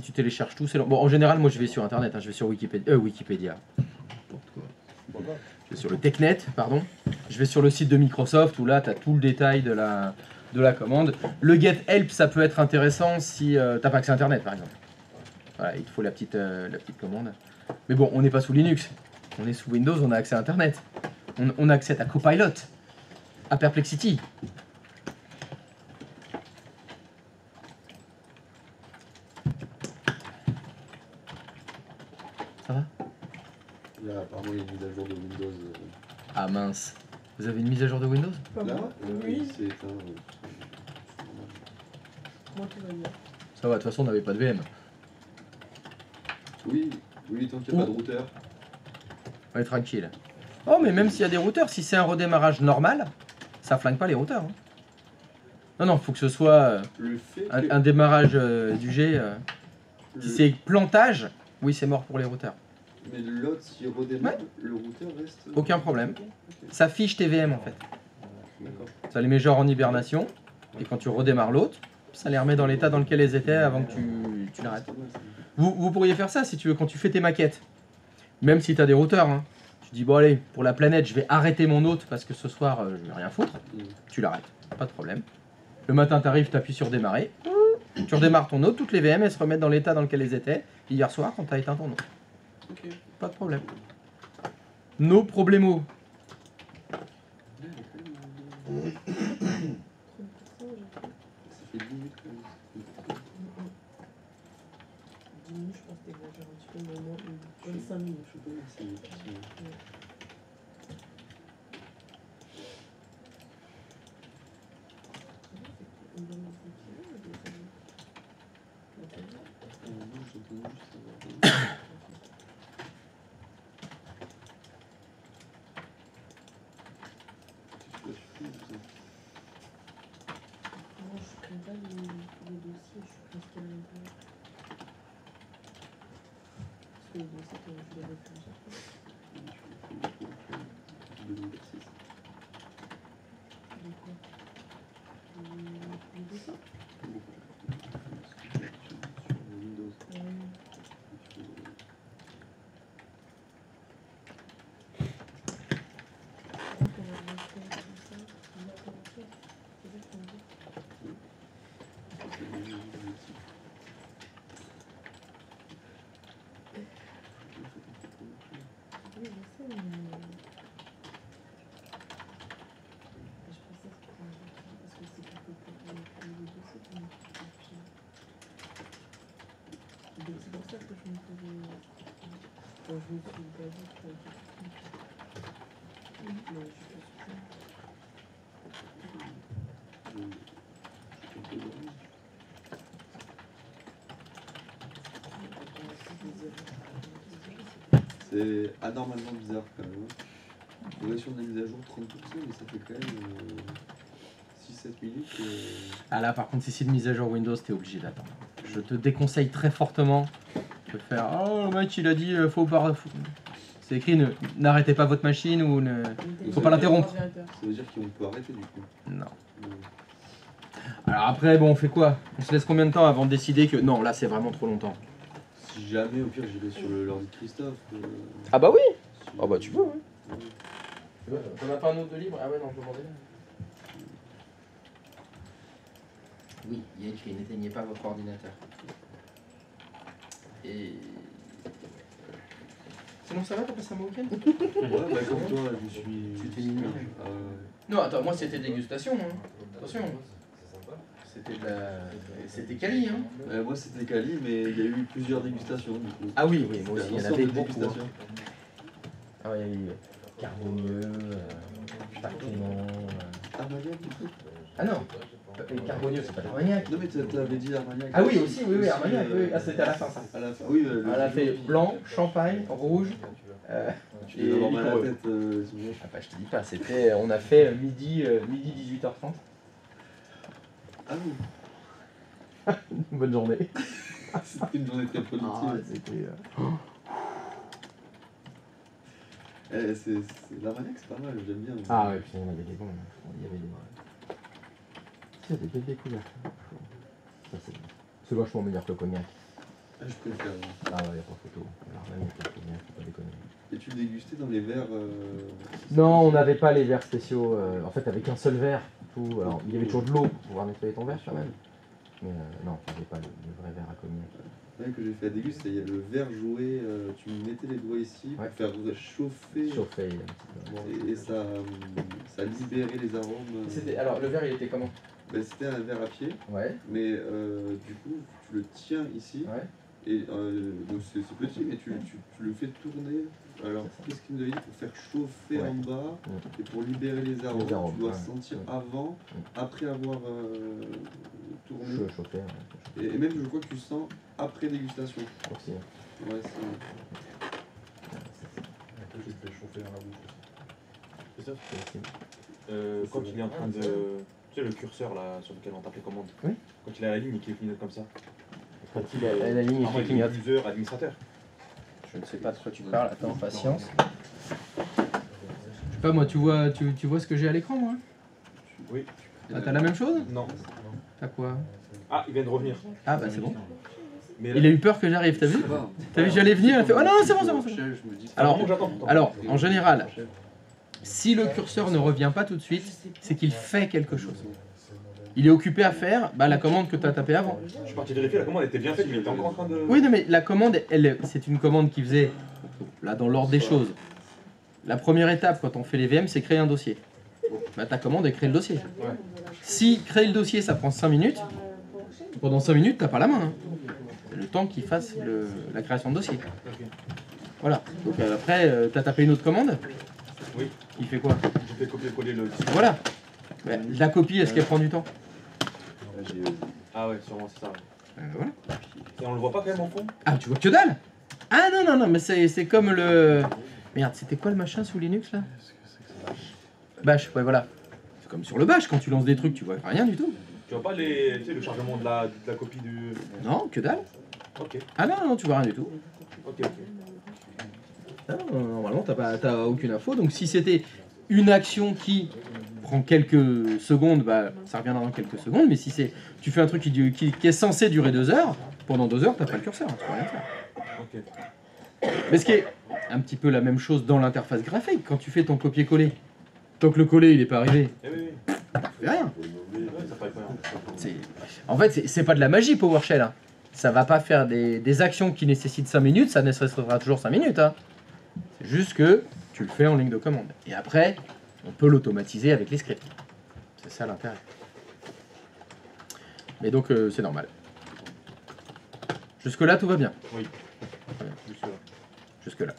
A: tu télécharges tout, c'est long. Bon, en général, moi je vais sur internet, hein, je vais sur Wikipédia. Je vais sur le TechNet, pardon. Je vais sur le site de Microsoft où là tu as tout le détail de de la commande. Le get help, ça peut être intéressant si t'as pas accès à internet par exemple. Voilà, il te faut la petite commande. Mais bon, on n'est pas sous Linux. On est sous Windows, on a accès à internet. On a accès à Copilot, à Perplexity. Ça va?
C: Là, apparemment, il y a une mise à jour de Windows.
A: Ah mince. Vous avez une mise à jour de Windows?
E: Pas
C: Là,
E: moi.
C: il
E: Oui,
C: s'est éteint.
E: moi tout va bien.
A: Ça va, de toute façon, on n'avait pas de VM.
C: Oui, oui, tant qu'il n'y a pas de routeur.
A: On est tranquille. Oh, mais même s'il y a des routeurs, si c'est un redémarrage normal, ça flingue pas les routeurs. Hein. Non, non, faut que ce soit
C: Le fait que.
A: un démarrage du G.
C: le-
A: Si c'est plantage, oui, c'est mort pour les routeurs.
C: Mais l'autre, s'il redémarre,
A: Ouais.
C: le routeur reste.
A: Aucun problème.
C: Ok,
A: Ça fiche tes VM en fait.
C: d'accord.
A: Ça les met genre en hibernation. Et quand tu redémarres l'autre, ça les remet dans l'état dans lequel elles étaient avant que tu l'arrêtes.
C: C'est pas mal, ça.
A: Vous pourriez faire ça si tu veux, quand tu fais tes maquettes. Même si tu as des routeurs. Hein. Tu dis, bon allez, pour la planète, je vais arrêter mon hôte parce que ce soir, je vais rien foutre. Tu l'arrêtes, pas de problème. Le matin, tu arrives, tu appuies sur démarrer. Tu redémarres ton hôte, toutes les VM, elles se remettent dans l'état dans lequel elles étaient hier soir quand tu as éteint ton hôte.
C: Ok.
A: Pas de problème. No problemo.
C: Ça fait 10 minutes quand même.
E: 10 minutes, je pense que t'exagères un petit peu, mais au moins une bonne 5 minutes.
C: Je sais pas, c'est une question.
E: Une bonne 5 minutes ou des 5 minutes?
C: Non, j'entends juste savoir.
E: Moi, je prends pas les dossiers, je suis presque à l'intérieur. Parce que les dossiers, je les refais à chaque fois. De quoi? Les dossiers? Donc, on va refaire tout ça, on va commencer. C'est ça qu'on dit. Oui, je sais, mais... Je pensais que c'était un document, parce que c'est quelque part le dossier qu'on a fait. Donc c'est pour ça que je me posais... Enfin, je me suis pas dit que... Mais je suis pas sûre.
C: C'est anormalement bizarre quand même. Hein. Progression de la mise à jour 30%, mais ça fait quand même 6-7 minutes.
A: Ah là, par contre, si c'est une mise à jour Windows, t'es obligé d'attendre. Je te déconseille très fortement de faire. Oh, le mec, il a dit, faut pas. C'est écrit, n'arrêtez pas votre machine ou ne. Faut pas l'interrompre.
C: Ça veut dire qu'on peut arrêter du coup.
A: Non.
C: Euh,
A: Alors après, bon, on fait quoi? On se laisse combien de temps avant de décider que non, là, c'est vraiment trop longtemps?
C: Si jamais, au pire, j'y vais sur l'ordi de Christophe.
A: Ah bah oui.
C: si-
A: Ah bah tu peux, ouais.
C: Ouais.
A: T'en as pas un autre de libre? Ah ouais, non, je demandais. Oui, il y a écrit n'éteignez pas votre ordinateur. Et. Sinon, ça va, t'as passé un bon week-end?
C: Ouais, bah comme toi, je suis.
A: Tu t'es mis bien. Non, attends, moi c'était dégustation. Hein. Attention. C'était de la. C'était quali, hein.
C: Moi c'était Cali, mais il y a eu plusieurs dégustations du coup.
A: Ah oui, oui, moi aussi, il y en
C: Ensemble
A: avait
C: de
A: beaucoup. Hein.
C: dégustations.
A: Ah ouais, il y a eu Carbonieux, Charclément.
C: Armagnac du coup.
A: Ah non, Carbonieux, c'est pas d'Armagnac.
C: Non mais t'avais dit Armagnac.
A: Ah oui, aussi, oui, Armagnac, oui. Ah, c'était à la fin, ça.
C: À la fin, oui.
A: Elle a fait blanc, champagne, rouge.
C: Tu devais avoir mal à la
A: liquoreux.
C: tête. Souvent.
A: Ah bah je te dis pas, c'était, on a fait midi 18h30.
C: Ah oui.
A: Bonne journée.
C: C'était une journée très productive.
A: c'était.
C: L'Armagnac c'est pas mal, j'aime bien.
A: Ah ouais, puis il y avait des bons. Il y avait des. Il y a des belles découvertes. Ça, c'est vachement meilleur que le cognac.
C: Ah, je préfère. Ouais.
A: Ah ouais, y a pas photo. Alors même, il faut bien, faut pas déconner.
C: Et tu le dégustais dans les verres.
A: Non, on n'avait pas les verres spéciaux. En fait, avec un seul verre, tout. Alors, il y avait toujours de l'eau pour pouvoir nettoyer ton verre quand même. Mais non, il n'y avait pas le vrai verre à cognac.
C: Ouais, que j'ai fait à déguster, il y a le verre joué, tu mettais les doigts ici pour
A: Ouais.
C: faire chauffer.
A: Chauffé, un petit peu.
C: Et ça libérait les arômes.
A: Alors, le verre, il était comment?
C: Ben, c'était un verre à pied,
A: Ouais.
C: mais du coup, tu le tiens ici.
A: Ouais.
C: Et donc c'est petit, mais tu le fais tourner. Alors, qu'est-ce qu'il nous a dit pour faire chauffer
A: Ouais.
C: en bas
A: Ouais.
C: et pour libérer les arômes,
A: arômes,
C: tu dois
A: ouais.
C: sentir
A: Ouais.
C: avant, après avoir tourné.
A: Chauffé, ouais.
C: Et même, je crois que tu sens après dégustation.
A: Aussi.
C: Ouais, c'est.
B: Après, je le fais chauffer dans la bouche aussi.
F: C'est ça.
A: Aussi.
F: Quand il est en train de. Tu sais, le curseur là sur lequel on tape les commandes.
A: Oui.
F: Quand il a la ligne et qu'il clignote comme ça.
A: Quand il a la ligne et qu'il clignote.
F: User, administrateur.
A: Je ne sais pas de quoi tu parles. Attends, patience. Je sais pas, moi, tu vois ce que j'ai à l'écran, moi?
F: Oui.
A: Ah, t'as la même chose?
F: Non.
A: T'as quoi?
F: Ah, il vient de revenir.
A: Ah, bah c'est bon.
F: Mais
A: Il a eu peur que j'arrive, t'as vu? T'as vu, j'allais venir, il a fait oh non, c'est bon, c'est bon. C'est bon.
C: Je me dis,
A: Alors, en général, si le curseur ne revient pas tout de suite, c'est qu'il fait quelque chose. Il est occupé à faire la commande que tu as tapée avant.
F: Je suis parti vérifier, la commande était bien faite, mais il était encore en train de.
A: Oui, non, mais la commande, c'est une commande qui faisait, là, dans l'ordre des choses. La première étape, quand on fait les VM, c'est créer un dossier. Bah, ta commande est créer le dossier.
F: Ouais.
A: Si créer le dossier, ça prend 5 minutes, pendant 5 minutes, t'as pas la main. Hein. C'est le temps qu'il fasse la création de dossier.
F: Ok.
A: Voilà. Donc après, tu as tapé une autre commande.
F: Oui.
A: Il fait quoi?
F: J'ai fait copier-coller le.
A: Voilà. Ouais, la copie, est-ce qu'elle prend du temps?
F: Ah ouais, sûrement, c'est ça. Ouais.
A: Voilà.
F: Et on le voit pas quand même en fond?
A: Ah, tu vois que dalle? Ah non, non, non, mais c'est comme le... Merde, c'était quoi le machin sous Linux, là? Bash, ouais, voilà. C'est comme sur le bash, quand tu lances des trucs, tu vois rien du tout.
F: Tu vois pas tu sais, le chargement de la copie du.
A: Non, que dalle.
F: Ok,
A: Ah non, non, non, tu vois rien du tout.
F: ok, ok.
A: Ah non, normalement, t'as aucune info. Donc si c'était une action qui prend quelques secondes, bah, ça reviendra dans quelques secondes. Mais si tu fais un truc qui est censé durer 2 heures, pendant 2 heures, t'as pas le curseur, hein, tu peux rien faire.
F: Ok.
A: Mais ce qui est un petit peu la même chose dans l'interface graphique, quand tu fais ton copier-coller, tant que le coller il est pas arrivé,
F: Eh oui, oui.
A: tu fais rien.
F: Ouais, ça paraît pas rien.
A: En fait, c'est pas de la magie PowerShell. Hein. Ça va pas faire des actions qui nécessitent 5 minutes, ça nécessitera toujours 5 minutes. Hein. C'est juste que tu le fais en ligne de commande. Et après, on peut l'automatiser avec les scripts. C'est ça l'intérêt. Mais donc, c'est normal. Jusque-là, tout va bien.
F: Oui.
A: Très bien.
F: Jusque-là.
A: Jusque-là.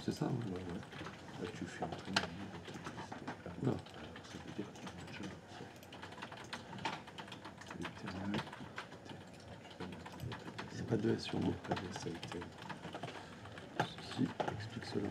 C: C'est ça, hein.
D: Ouais, ouais. Là, tu fais entrer une ligne de toute liste.
C: Non.
D: Ça veut dire que tu as déjà les termes.
C: C'est pas de S sur moi.
D: Pas de SAIT.
C: Si, explique cela.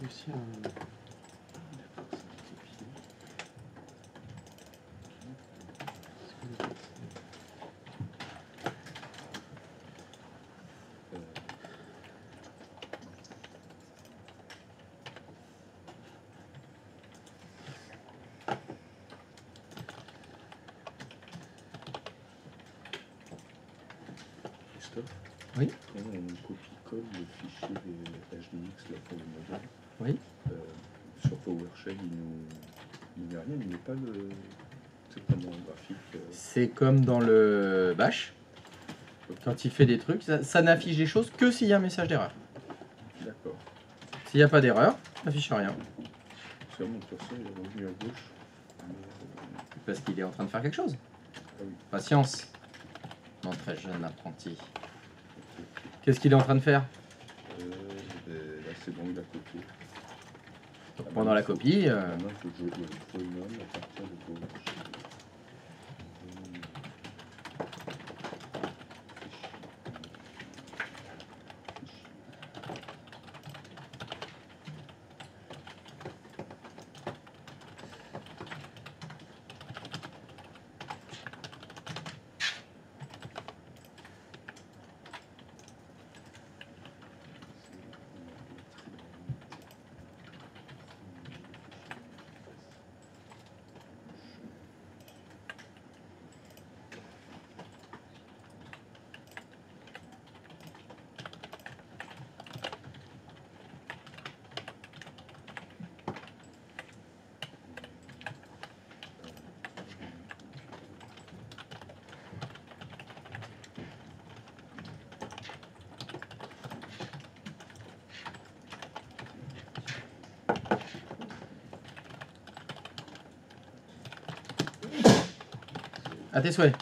C: Réussi à...
D: Christophe,
A: Oui.
D: quand on copie-colle le fichier HDX là, pour le modèle,
A: Oui.
D: Sur PowerShell, il n'y a rien, il n'est pas le. C'est comme dans le graphique.
A: C'est comme dans le bash. Quand il fait des trucs, ça n'affiche des choses que s'il y a un message d'erreur.
D: D'accord.
A: S'il n'y a pas d'erreur, ça n'affiche rien.
D: Sur mon curseur, il est revenu à gauche.
A: Parce qu'il est en train de faire quelque chose.
D: Ah oui.
A: Patience, mon très jeune apprenti. Qu'est-ce qu'il est en train de faire?
D: Là, c'est bon, il a copié.
A: Donc, pendant la copie,
D: Maintenant, il faut que je renomme à partir de PowerShell.
A: à tes souhaits.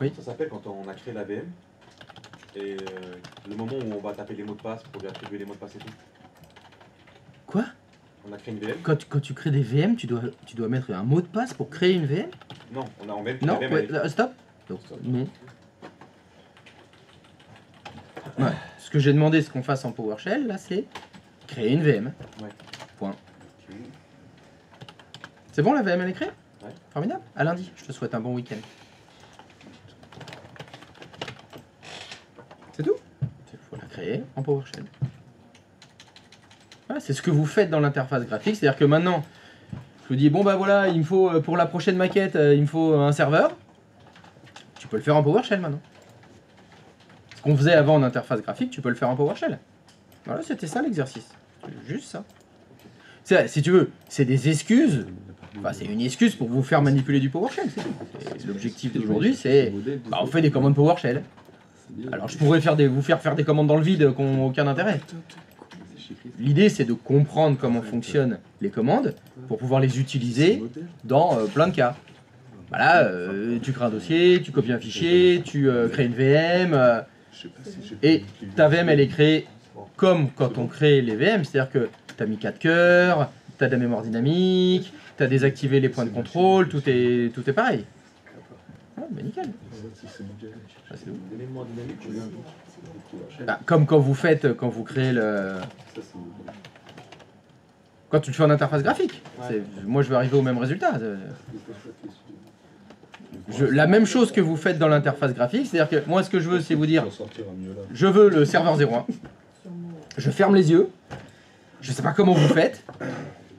A: Oui.
H: Ça s'appelle quand on a créé la VM et le moment où on va taper les mots de passe pour lui attribuer les mots de passe et tout. On a créé une VM.
A: Quand tu crées des VM, tu dois mettre un mot de passe pour créer une VM?
H: Non, on met
A: Non,
H: la VM.
A: ouais, stop. Donc, non. Ouais. Ce que j'ai demandé ce qu'on fasse en PowerShell, là, c'est créer une VM.
H: Ouais.
A: Point. C'est bon, la VM, elle est créée?
H: Ouais.
A: Formidable. À lundi. Je te souhaite un bon week-end. C'est tout. Il faut la créer en PowerShell. Voilà, c'est ce que vous faites dans l'interface graphique. C'est-à-dire que maintenant, je vous dis, bon bah voilà, il me faut, pour la prochaine maquette, il me faut un serveur. Tu peux le faire en PowerShell maintenant. Ce qu'on faisait avant en interface graphique, tu peux le faire en PowerShell. Voilà, c'était ça l'exercice. Juste ça. Si tu veux, c'est des excuses. Enfin, c'est une excuse pour vous faire manipuler du PowerShell. L'objectif d'aujourd'hui, c'est bah, on fait des commandes PowerShell. Alors je pourrais vous faire faire des commandes dans le vide qui n'ont aucun intérêt. L'idée, c'est de comprendre comment fonctionnent les commandes pour pouvoir les utiliser dans plein de cas. Voilà, tu crées un dossier, tu copies un fichier, tu crées une VM, et ta VM, elle est créée comme quand on crée les VM, c'est-à-dire que tu as mis 4 cœurs, tu as de la mémoire dynamique, tu as désactivé les points de contrôle, tout est pareil. Ouais, bah nickel. Ah, c'est où bah, comme quand vous créez le... Quand tu le fais en interface graphique. Ouais. Moi, je vais arriver au même résultat. La même chose que vous faites dans l'interface graphique, c'est-à-dire que moi, ce que je veux, c'est vous dire, je veux le serveur 01, je ferme les yeux, je sais pas comment vous faites,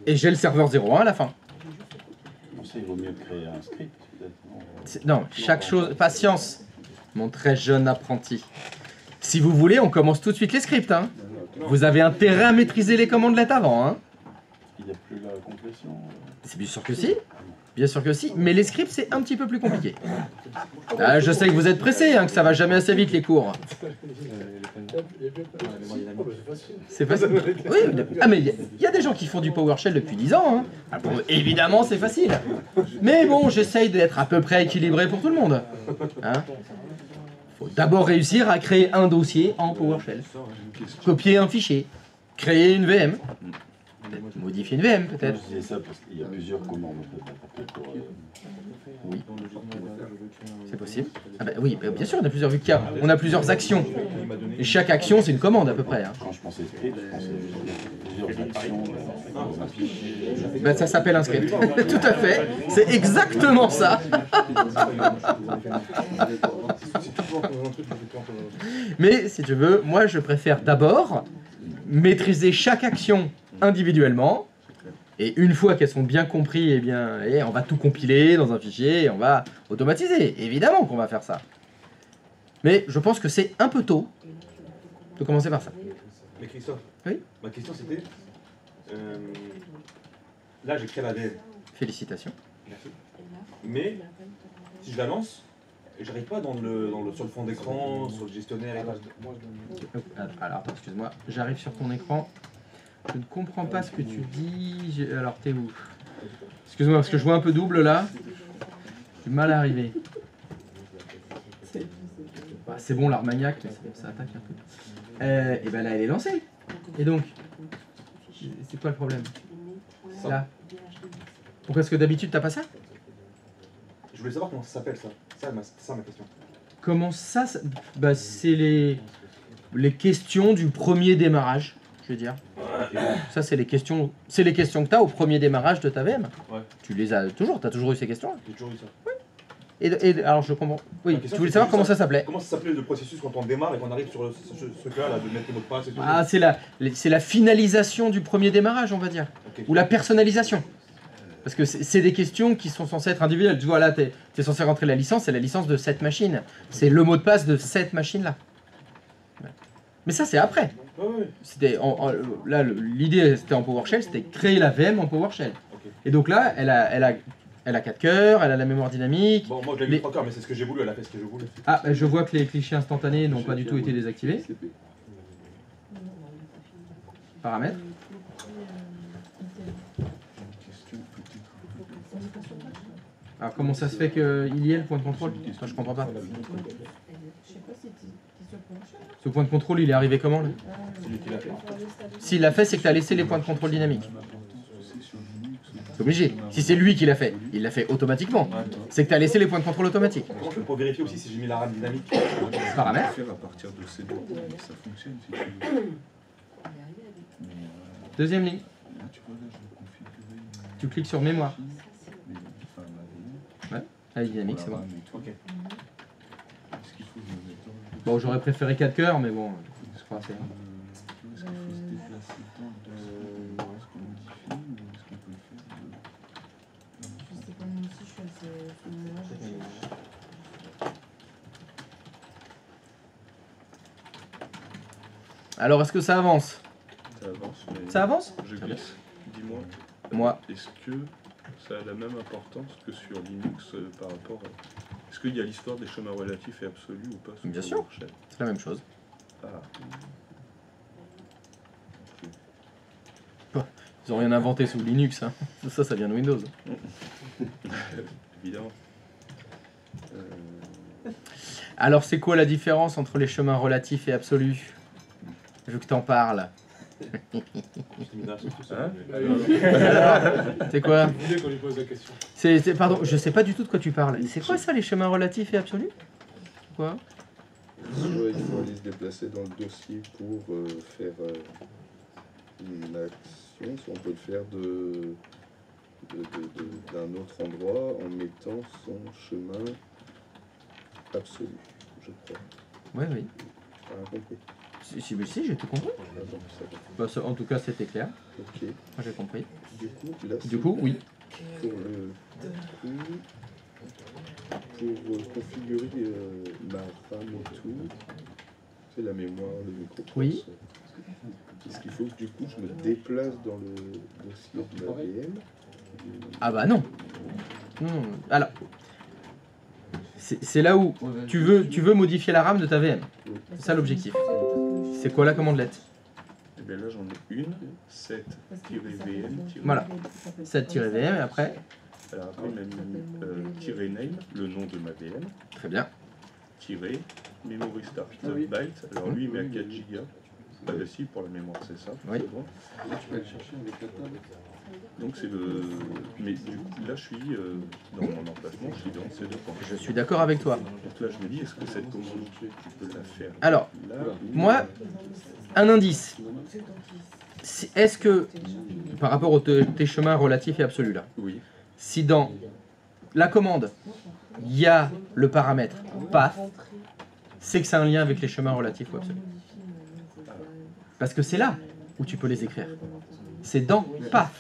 A: et j'ai le serveur 01 à la fin.
D: Il vaut mieux créer un script.
A: Non, chaque chose... Patience, mon très jeune apprenti. Si vous voulez, on commence tout de suite les scripts. Hein. Vous avez intérêt à maîtriser les commandes avant. Hein.
D: Il n'y a plus la complétion.
A: C'est bien sûr que si. Bien sûr que si. Mais les scripts, c'est un petit peu plus compliqué. Ah, je sais que vous êtes pressés, hein, que ça va jamais assez vite les cours. C'est facile. Oui, ah, mais il y a des gens qui font du PowerShell depuis 10 ans. Hein. Ah, bon, évidemment, c'est facile. Mais bon, j'essaye d'être à peu près équilibré pour tout le monde. Hein. Faut d'abord réussir à créer un dossier en PowerShell. Copier un fichier. Créer une VM. Modifier une VM peut-être.
D: Je disais ça parce qu'il y a plusieurs commandes.
A: Oui. C'est possible. Ah bah oui, bien sûr, on a plusieurs vu qu'il y a, on a plusieurs actions. Et chaque action, c'est une commande à peu près. Hein.
D: Quand je pensais script, je pensais plusieurs actions dans un fichier.
A: Ben, ça s'appelle un script. Tout à fait. C'est exactement ça. Mais si tu veux, moi je préfère d'abord maîtriser chaque action individuellement. Et une fois qu'elles sont bien comprises, eh bien, on va tout compiler dans un fichier et on va automatiser. Évidemment qu'on va faire ça. Mais je pense que c'est un peu tôt de commencer par ça.
H: Mais Christophe,
A: oui,
H: ma question c'était... là j'ai créé la VM.
A: Félicitations.
H: Merci. Mais si je la lance, j'arrive pas sur le fond d'écran, sur le gestionnaire et tout.
A: Alors, excuse-moi, j'arrive sur ton écran. Je ne comprends pas ce que tu dis. Alors, t'es où? Excuse-moi, parce que je vois un peu double là. J'ai du mal à arriver. Bah, c'est bon, l'Armagnac, ça attaque un peu. Et ben là, elle est lancée. Et donc, c'est quoi le problème? Là. Pourquoi est-ce que d'habitude t'as pas ça?
H: Je voulais savoir comment ça s'appelle ça. C'est ça ma question.
A: Comment ça, bah, c'est les questions du premier démarrage, je veux dire. Ça, c'est les questions que tu as au premier démarrage de ta VM.
H: Ouais.
A: Tu les as toujours, tu as toujours eu ces questions-là.
H: J'ai toujours eu ça.
A: Oui. Et alors, je comprends. Oui, tu voulais savoir comment ça s'appelait.
H: Comment ça s'appelait le processus quand on démarre et qu'on arrive sur ce cas là de mettre les mots de passe et tout.
A: Ah, c'est la finalisation du premier démarrage, on va dire. Okay. Ou la personnalisation. Parce que c'est des questions qui sont censées être individuelles. Tu vois, là, tu es censé rentrer la licence, c'est la licence de cette machine. C'est le mot de passe de cette machine-là. Mais ça, c'est après.
H: Ouais.
A: C'était là, l'idée, c'était en PowerShell, c'était créer la VM en PowerShell. Okay. Et donc là, elle a 4 cœurs, elle a la mémoire dynamique.
H: Bon, moi, je l'ai mis 3 cœurs, mais c'est ce que j'ai voulu, elle a fait ce que je voulais.
A: Ah, je vois que les clichés instantanés n'ont pas du tout été désactivés. Paramètres. Alors comment ça se fait qu'il y ait le point de contrôle? Enfin, je comprends pas. Ce point de contrôle, il est arrivé comment là? S'il l'a fait, c'est que tu as laissé les points de contrôle dynamiques. C'est obligé. Si c'est lui qui l'a fait, il l'a fait automatiquement. C'est que tu as laissé les points de contrôle automatiques.
H: Comment je fais pour vérifier aussi si j'ai mis la rame dynamique?
A: Paramètres.
I: Faire à partir de ces deux, ça fonctionne si tu veux. Mais,
A: Deuxième ligne.
I: là, tu vois, là, je vais configurer une
A: Tu cliques sur mémoire.
I: mais, enfin, ma VM,
A: Allez, dynamique, c'est
I: pour la
A: bon.
I: RAM et tout.
H: Ok.
I: Est-ce qu'il faut que je me mette dans le
A: Bon, j'aurais préféré 4 cœurs, mais bon, je crois que c'est...
I: tu vois, est-ce qu'il faut se déplacer dans le dossier? Est-ce qu'on modifie ou est-ce qu'on peut le faire
E: Je sais pas, moi aussi, je suis assez.
A: Alors, est-ce que ça avance?
I: Ça avance, mais
A: Ça avance?
I: je glisse. Dis-moi,
A: Moi,
I: est-ce que ça a la même importance que sur Linux par rapport à... Est-ce qu'il y a l'histoire des chemins relatifs et absolus ou pas sur
A: Bien sûr.
I: PowerShell?
A: c'est la même chose.
I: Ah.
A: Ils ont rien inventé sous Linux, hein. Ça vient de Windows.
I: Évidemment.
A: Alors, c'est quoi la différence entre les chemins relatifs et absolus? Vu que t'en parles.
H: Je t'ai mis dans la sauce, tout
I: Hein
H: ça.
A: C'est quoi?
F: Vous voulez qu'on lui pose la question?
A: Pardon, je sais pas du tout de quoi tu parles. C'est quoi ça, les chemins relatifs et absolus? Quoi?
J: Soit il faut aller se déplacer dans le dossier pour faire une action, soit on peut le faire d'un autre endroit en mettant son chemin absolu, je crois.
A: Oui, oui.
J: T'as rien compris?
A: Si, j'ai tout compris.
J: Ah bon, ça va.
A: Bah, en tout cas, c'était clair.
J: Ok.
A: Moi, j'ai compris.
J: Du coup, là,
A: Du coup, oui.
J: pour le pour configurer ma RAM et tout, c'est la mémoire, le micro.
A: Oui.
J: Est-ce qu'il faut que du coup je me déplace dans le dossier de ma VM?
A: Ah bah non. Non. Alors, c'est là où tu veux modifier la RAM de ta VM. C'est ça l'objectif. C'est quoi la commandelette?
I: Et bien là j'en ai une, 7-VM.
A: Voilà. 7-VM et après.
I: Alors après il m'a mis tiret name, le nom de ma VM,
A: Très bien.
I: tiret memory start byte. Alors lui il met à 4 Go. Bah si, pour la mémoire c'est ça.
A: Oui.
I: C'est bon.
C: Là, tu peux aller chercher avec la table.
I: Donc c'est le. Mais du coup là je suis dans mon emplacement, je suis dans ces deux points.
A: Je suis d'accord avec toi.
I: Donc là je me dis, est-ce que cette commande tu peux la faire
A: Alors,
I: là
A: moi, un indice. Est-ce que, par rapport aux tes chemins relatifs et absolus là,
I: Oui.
A: si dans la commande, il y a le paramètre path, c'est que c'est un lien avec les chemins relatifs ou absolus. Parce que c'est là où tu peux les écrire. C'est dans path,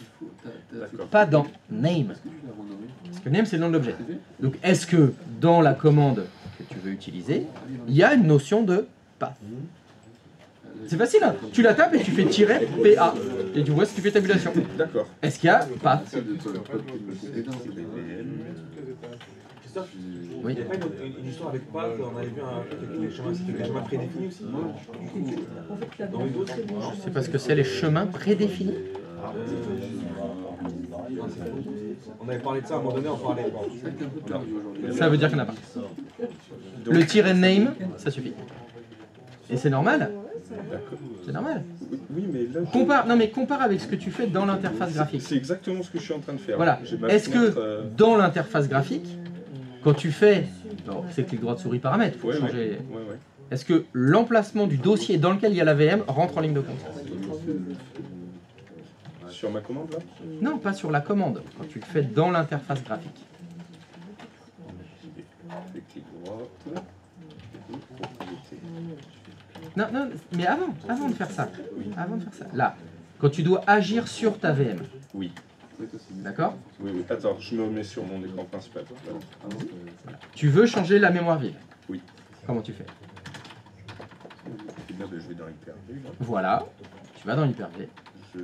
I: D'accord.
A: pas dans name.
C: Est-ce que tu l'as renommé?
A: Parce que name, c'est le nom de l'objet. Donc, est-ce que dans la commande que tu veux utiliser, il y a une notion de path? C'est facile, hein. Tu la tapes et tu fais tirer PA. Et tu vois si tu fais tabulation.
I: D'accord.
A: Est-ce qu'il y a path?
C: C'est de ton code de compétence.
H: Christophe,
A: Oui.
H: il n'y a pas une histoire avec Path, on avait vu un truc avec les chemins, c'était des chemins prédéfinis aussi? Dans Windows?
A: Je sais pas ce que c'est les chemins prédéfinis.
H: On avait parlé de ça à un moment donné, on parlait.
A: Ça veut dire qu'il n'y en a pas. Le tiret name, ça suffit. Et c'est normal. C'est normal.
I: Oui, mais là.
A: Compare, non mais compare avec ce que tu fais dans l'interface graphique.
I: C'est exactement ce que je suis en train de faire.
A: Voilà.
I: J'ai ma
A: Est-ce
I: fenêtre,
A: que dans l'interface graphique, quand tu fais, c'est clic droit de souris paramètres, faut
I: ouais,
A: changer.
I: ouais.
A: Est-ce que l'emplacement du dossier dans lequel il y a la VM rentre en ligne de compte?
I: Sur ma commande là?
A: Non, pas sur la commande. Quand tu le fais dans l'interface graphique.
J: Je fais clic droit. Propriété.
A: Non, non, mais avant de faire ça. Avant de faire ça. Là, quand tu dois agir sur ta VM.
I: Oui.
A: D'accord?
I: Oui, oui. Attends, je me mets sur mon écran principal.
A: Tu veux changer la mémoire vive.
I: Oui.
A: Comment tu fais?
I: Eh bien, je vais dans Hyper-V là.
A: Voilà. Tu vas dans l'Hyper-V.
I: Je...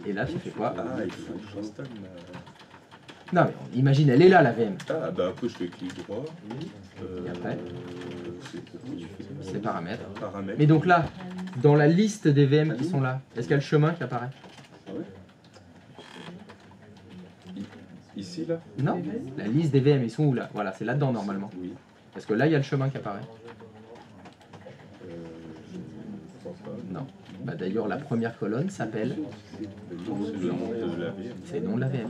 A: Et là, tu fais quoi?
I: Ah, il faut que j'installe ma...
A: Non, mais imagine, elle est là, la VM.
I: Ah, bah après je fais clic droit.
A: Et après c'est paramètres.
I: Paramètres.
A: Mais donc là, dans la liste des VM qui sont là, est-ce qu'il y a le chemin qui apparaît?
I: Ici là?
A: Non. La liste des VM, ils sont où là? Voilà, c'est là-dedans normalement.
I: Oui.
A: Parce que là, il y a le chemin qui apparaît.
I: Je ne crois pas.
A: Non. Bah, d'ailleurs, la première colonne s'appelle...
I: C'est le nom de la VM.
A: C'est le nom de la VM.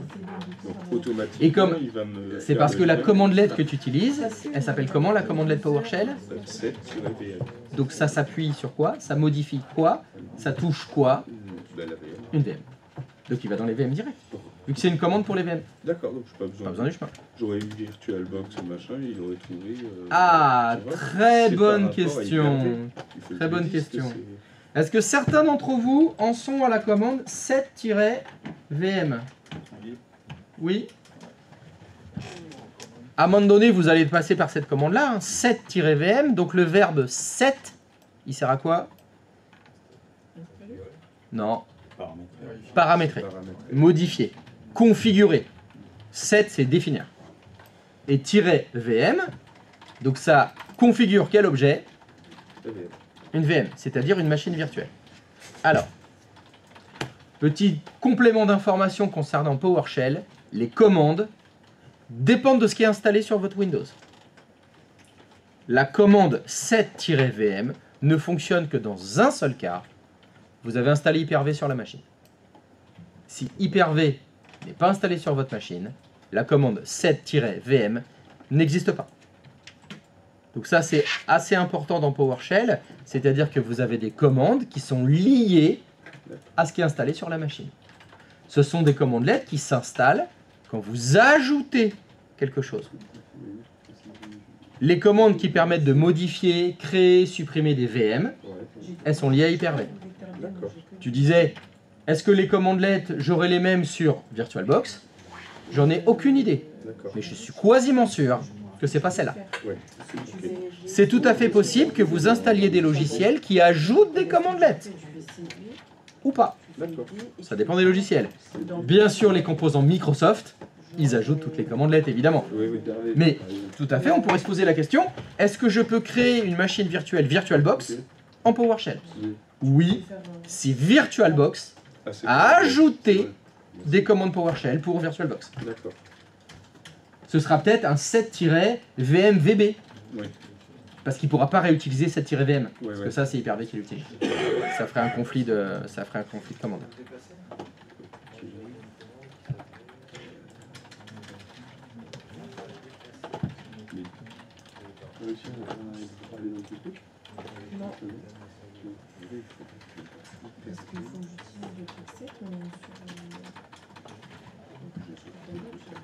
J: Donc automatiquement,
A: Et comme
J: il va me
A: c'est
J: faire
A: parce
J: le
A: que la
J: lien.
A: commande-lettre que tu utilises, elle s'appelle comment la commande-lettre PowerShell?
J: 7-VM.
A: Donc ça s'appuie sur quoi? Ça modifie quoi? Ça touche quoi?
J: Ben, la VM.
A: Une VM. Donc il va dans les VM direct. Vu que c'est une commande pour les VM.
J: D'accord, donc je n'ai
A: Pas besoin du chemin.
J: J'aurais eu VirtualBox machin, il aurait trouvé.
A: Ah,
J: tu vois,
A: très
J: c'est
A: bonne
J: par rapport à
A: question.
J: hyper-V. Il faut que
A: Très
J: je
A: bonne
J: dise que
A: question.
J: c'est-
A: Est-ce que certains d'entre vous en sont à la commande 7-VM? Oui. À un moment donné, vous allez passer par cette commande-là, hein, 7-VM. Donc le verbe 7, il sert à quoi? Non. Paramétrer. Modifier. Configurer. 7, c'est définir. Et "-VM", donc ça configure quel objet? Une VM, c'est-à-dire une machine virtuelle. Alors, petit complément d'information concernant PowerShell, les commandes dépendent de ce qui est installé sur votre Windows. La commande 7-VM ne fonctionne que dans un seul cas. Vous avez installé Hyper-V sur la machine. Si Hyper-V n'est pas installé sur votre machine, la commande 7-VM n'existe pas. Donc ça, c'est assez important dans PowerShell, c'est-à-dire que vous avez des commandes qui sont liées à ce qui est installé sur la machine. Ce sont des commandes-lettres qui s'installent quand vous ajoutez quelque chose. Les commandes qui permettent de modifier, créer, supprimer des VM, elles sont liées à Hyper-V.
J: D'accord.
A: Tu disais, est-ce que les commandes-lettres, j'aurai les mêmes sur VirtualBox? J'en ai aucune idée,
J: D'accord.
A: mais je suis quasiment sûr que c'est pas celle-là.
J: Ouais. Ok.
A: C'est tout à fait possible que vous installiez des logiciels qui ajoutent des commandes-lettres. Ou pas.
J: D'accord.
A: Ça dépend des logiciels. Bien sûr, les composants Microsoft, ils ajoutent toutes les commandes-lettres, évidemment.
J: Oui, oui.
A: Mais tout à fait, on pourrait se poser la question, est-ce que je peux créer une machine virtuelle VirtualBox en PowerShell? Oui, si VirtualBox
J: Ah, c'est
A: a
J: pas-
A: ajouté
J: Ouais.
A: des commandes PowerShell pour VirtualBox.
J: D'accord.
A: Ce sera peut-être un 7-VMVB.
J: Oui.
A: Parce qu'il ne pourra pas réutiliser 7-VM.
J: Ouais,
A: Parce
J: ouais.
A: que ça, c'est Hyper-V qui l'utilise. Ça ferait un conflit de commande.
C: Réussi à parler dans le truc.
E: Non. Parce qu'il faut que j'utilise le truc 7, mais sur...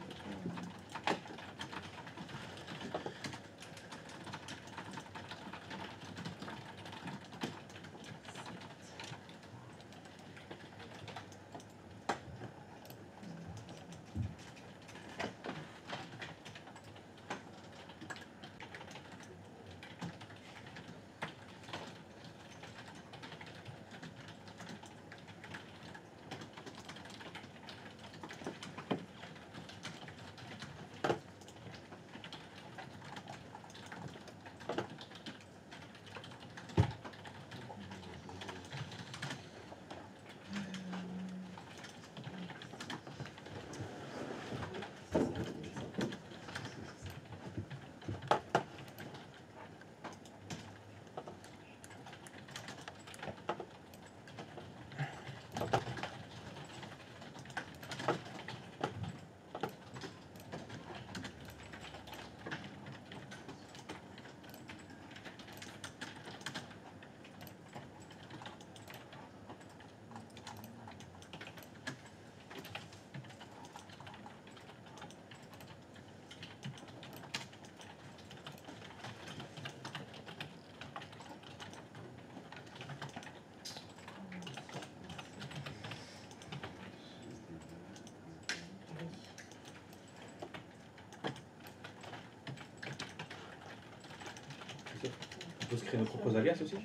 H: On peut se créer nos propres alias aussi?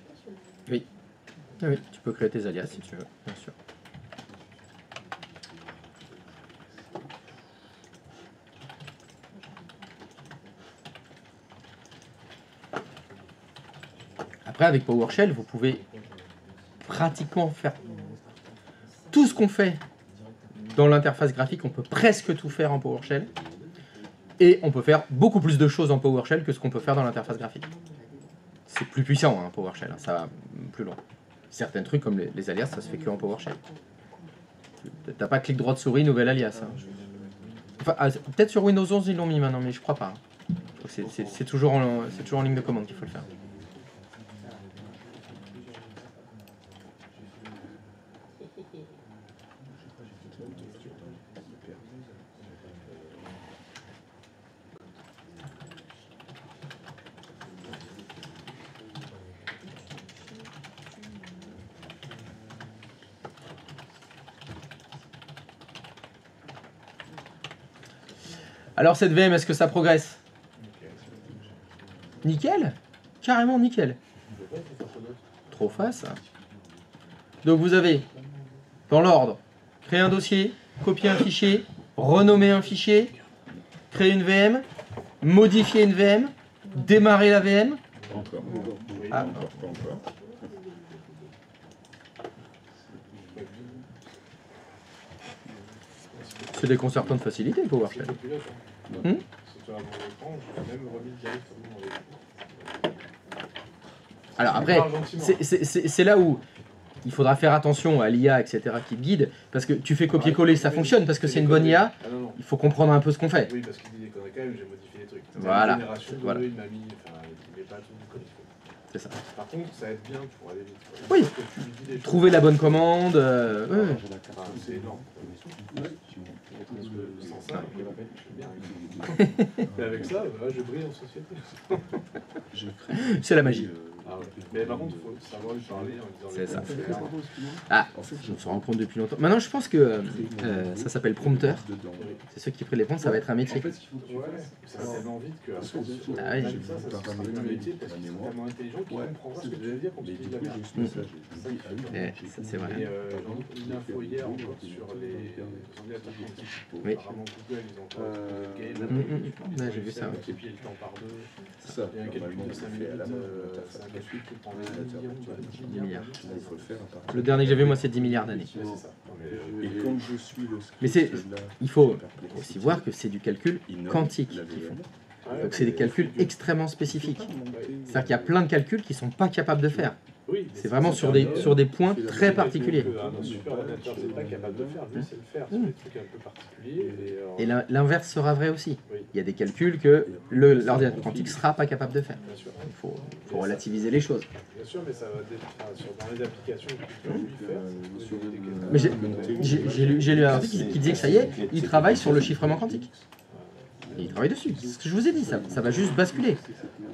A: Oui. Oui, tu peux créer tes alias si tu veux, bien sûr. Après, avec PowerShell, vous pouvez pratiquement faire tout ce qu'on fait dans l'interface graphique. On peut presque tout faire en PowerShell. Et on peut faire beaucoup plus de choses en PowerShell que ce qu'on peut faire dans l'interface graphique. C'est plus puissant, hein, PowerShell, hein, ça va plus loin. Certains trucs comme les alias, ça se fait que en PowerShell. T'as pas clic droit de souris, nouvel alias. Hein. Enfin, peut-être sur Windows 11 ils l'ont mis maintenant, mais je crois pas. C'est toujours en ligne de commande qu'il faut le faire. Alors cette VM, est-ce que ça progresse? Nickel. Carrément nickel. Trop face. Donc vous avez, dans l'ordre, créer un dossier, copier un fichier, renommer un fichier, créer une VM, modifier une VM, démarrer la VM.
I: Encore.
A: Ah.
I: Pas encore.
A: C'est déconcertant de facilité, PowerShell. Alors après, c'est là où il faudra faire attention à l'IA, etc., qui te guide, parce que tu fais copier-coller, ça fonctionne, parce que c'est une bonne IA, il faut comprendre un peu ce qu'on fait.
F: Oui, parce qu'il dit des conneries quand même, j'ai modifié les trucs.
A: Voilà.
F: Voilà.
A: Voilà.
F: Il met pas tout comme il faut.
A: C'est ça.
F: Par contre, ça aide bien pour aller vite.
A: Oui.
F: Parce que tu lui dis des choses.
A: Trouver la bonne commande. Ouais.
F: Enfin, c'est énorme. Parce que sans ça, je suis bien. Mais avec ça, je brille en société.
A: C'est la magie.
F: Ah ouais. Mais par contre, il faut savoir lui parler en disant.
A: C'est ça.
F: les choses.
A: Ah, je me rends compte depuis longtemps. Maintenant, je pense que ça s'appelle prompteur. C'est ceux qui prennent les prompts, ça va être un métier.
F: Ouais, ça va tellement vite que après,
A: Ah oui.
F: même ça sera un métier parce qu'ils sont tellement intelligents qu'ils comprendront ce que tu veux dire quand tu dis la merde.
A: Ça, c'est vrai.
F: Et j'ai eu une info hier encore sur les ordinateurs quantiques.
A: Oui.
F: Apparemment, Google, ils ont pas
A: Ouais, j'ai vu ça. Ouais.
F: multiplier le temps par deux.
J: Ça,
F: Il y a un calcul de 5 minutes,
J: à la main.
F: c'est un calcul qui prend 10
A: milliards.
J: Il faut le faire à partir
A: Le dernier que j'ai vu, moi, c'est 10 milliards d'années.
F: Ouais, c'est ça. Non, mais,
J: Et quand je suis le script,
A: Mais c'est-
J: là,
A: il faut
J: perplexe.
A: aussi voir que c'est du calcul
J: Il nomme
A: quantique
J: la
A: qu'ils
J: VM.
A: font.
F: ouais,
A: Donc c'est des calculs extrêmement spécifiques. C'est-à-dire qu'il y a plein de calculs qui ne sont pas capables de faire.
F: oui,
A: C'est vraiment sur des points très particuliers.
F: Un super ordinateur, c'est pas capable de faire, lui, c'est le faire sur des trucs un peu particuliers.
A: Et l'inverse sera vrai aussi.
F: Oui.
A: Il y a des calculs que l'ordinateur quantique ne sera pas capable de faire.
F: Bien sûr.
A: Il faut relativiser les choses.
F: Bien sûr, mais ça va dans les applications que tu peux lui faire.
A: Mais j'ai lu un article qui disait que ça y est, il travaille sur le chiffrement quantique. Et il travaille dessus. C'est ce que je vous ai dit, ça va juste basculer.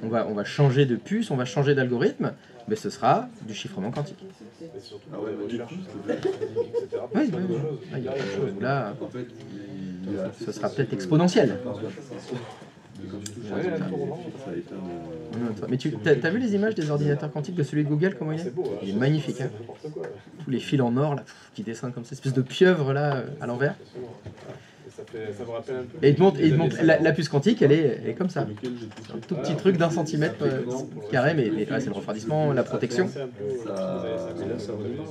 A: On va changer de puce, on va changer d'algorithme, mais ce sera du chiffrement quantique.
F: Et surtout
J: Ah
F: pour
J: ouais,
F: les
J: bah, du
F: recherches,
J: coup,
F: etc.
A: Oui,
F: plein
A: oui,
F: de
A: oui.
F: choses.
A: Ah, il y a plein de choses où là,
C: En fait,
A: ce sera peut-être exponentiel.
F: Ouais, un tournant.
A: Mais t'as vu les images des ordinateurs quantiques de celui de Google, comment il est?
F: C'est beau, hein.
A: Il est magnifique. Hein.
F: C'est n'importe quoi.
A: Tous les fils en or là, qui descendent comme cette espèce de pieuvre là à l'envers.
F: Ça me rappelle un peu.
A: Et il te montre la puce quantique, elle est comme ça.
J: Lequel j'ai touché.
A: Un tout petit truc d'1 centimètre carré, mais c'est le refroidissement, la protection.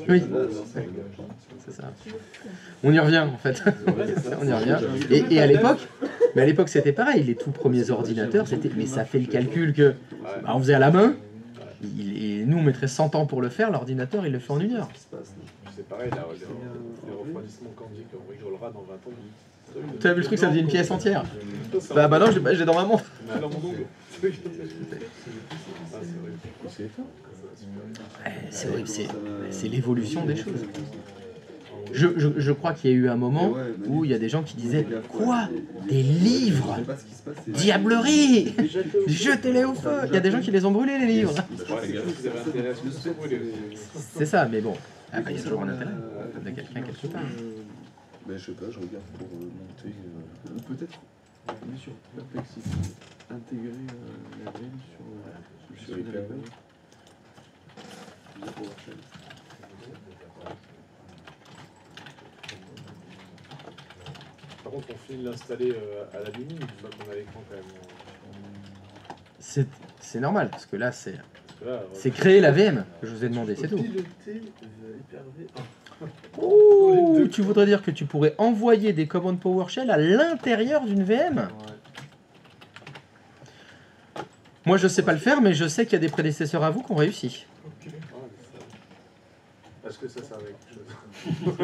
A: Oui, c'est ça. On y revient en fait. On y revient. Et à l'époque, c'était pareil. Les tout premiers ordinateurs, mais ça fait le calcul que on faisait à la main. Et nous, on mettrait 100 ans pour le faire. L'ordinateur, il le fait en 1 heure.
F: C'est pareil, là, les refroidissements quantiques, on rigolera dans 20 ans.
A: Tu as vu le truc, ça faisait une pièce entière. Bah non, j'ai dans ma montre.
F: Dans mon ongle.
A: C'est horrible, c'est l'évolution des choses. Je crois qu'il y a eu un moment où il y a des gens qui disaient « Quoi? Des livres? Diablerie! Jetez-les au feu !» Il y a des gens qui les ont brûlés, les livres. C'est ça, mais bon, il y a toujours un intérêt de quelqu'un quelque part.
J: Ben, je sais pas, je regarde pour monter.
C: peut-être, bien sûr, Perplexity, intégrer la VM sur
J: Hyper-V.
F: Par contre, on finit de l'installer à la mini une fois qu'on a l'écran quand même.
A: C'est normal, parce que là, c'est
F: C'est
A: créer la VM que je vous ai demandé, c'est tout. Ouh, tu voudrais dire que tu pourrais envoyer des commandes PowerShell à l'intérieur d'une VM? Moi, je sais pas le faire, mais je sais qu'il y a des prédécesseurs à vous qui ont réussi.
F: est-ce que ça sert à quelque chose?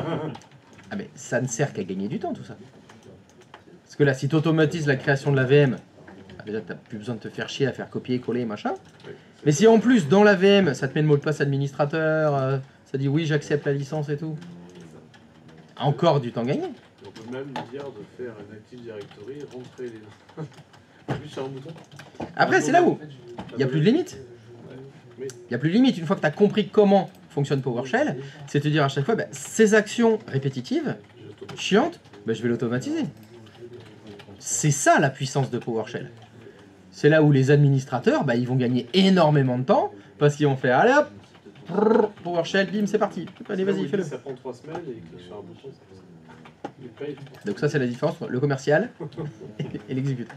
A: Ah mais ça ne sert qu'à gagner du temps tout ça. Parce que là, si tu automatises la création de la VM, déjà tu n'as plus besoin de te faire chier à faire copier, coller, machin. Mais si en plus dans la VM, ça te met le mot de passe administrateur, ça dit oui j'accepte la licence et tout, encore du temps gagné.
F: On peut même dire de faire un Active Directory, rentrer les... Juste sur un bouton.
A: Après c'est là où il n'y a plus de limite.
F: Oui.
A: Il n'y a plus de limite. Une fois que tu as compris comment fonctionne PowerShell, c'est te dire à chaque fois, bah, ces actions répétitives, chiantes, bah, je vais l'automatiser. C'est ça la puissance de PowerShell. C'est là où les administrateurs, bah, ils vont gagner énormément de temps, parce qu'ils vont faire, allez hop, prrr, PowerShell, bim, c'est parti. Allez, vas-y, fais-le.
F: Ça prend 3 semaines et il clique sur un bouton, ça paye.
A: Donc ça, c'est la différence entre le commercial et l'exécuteur.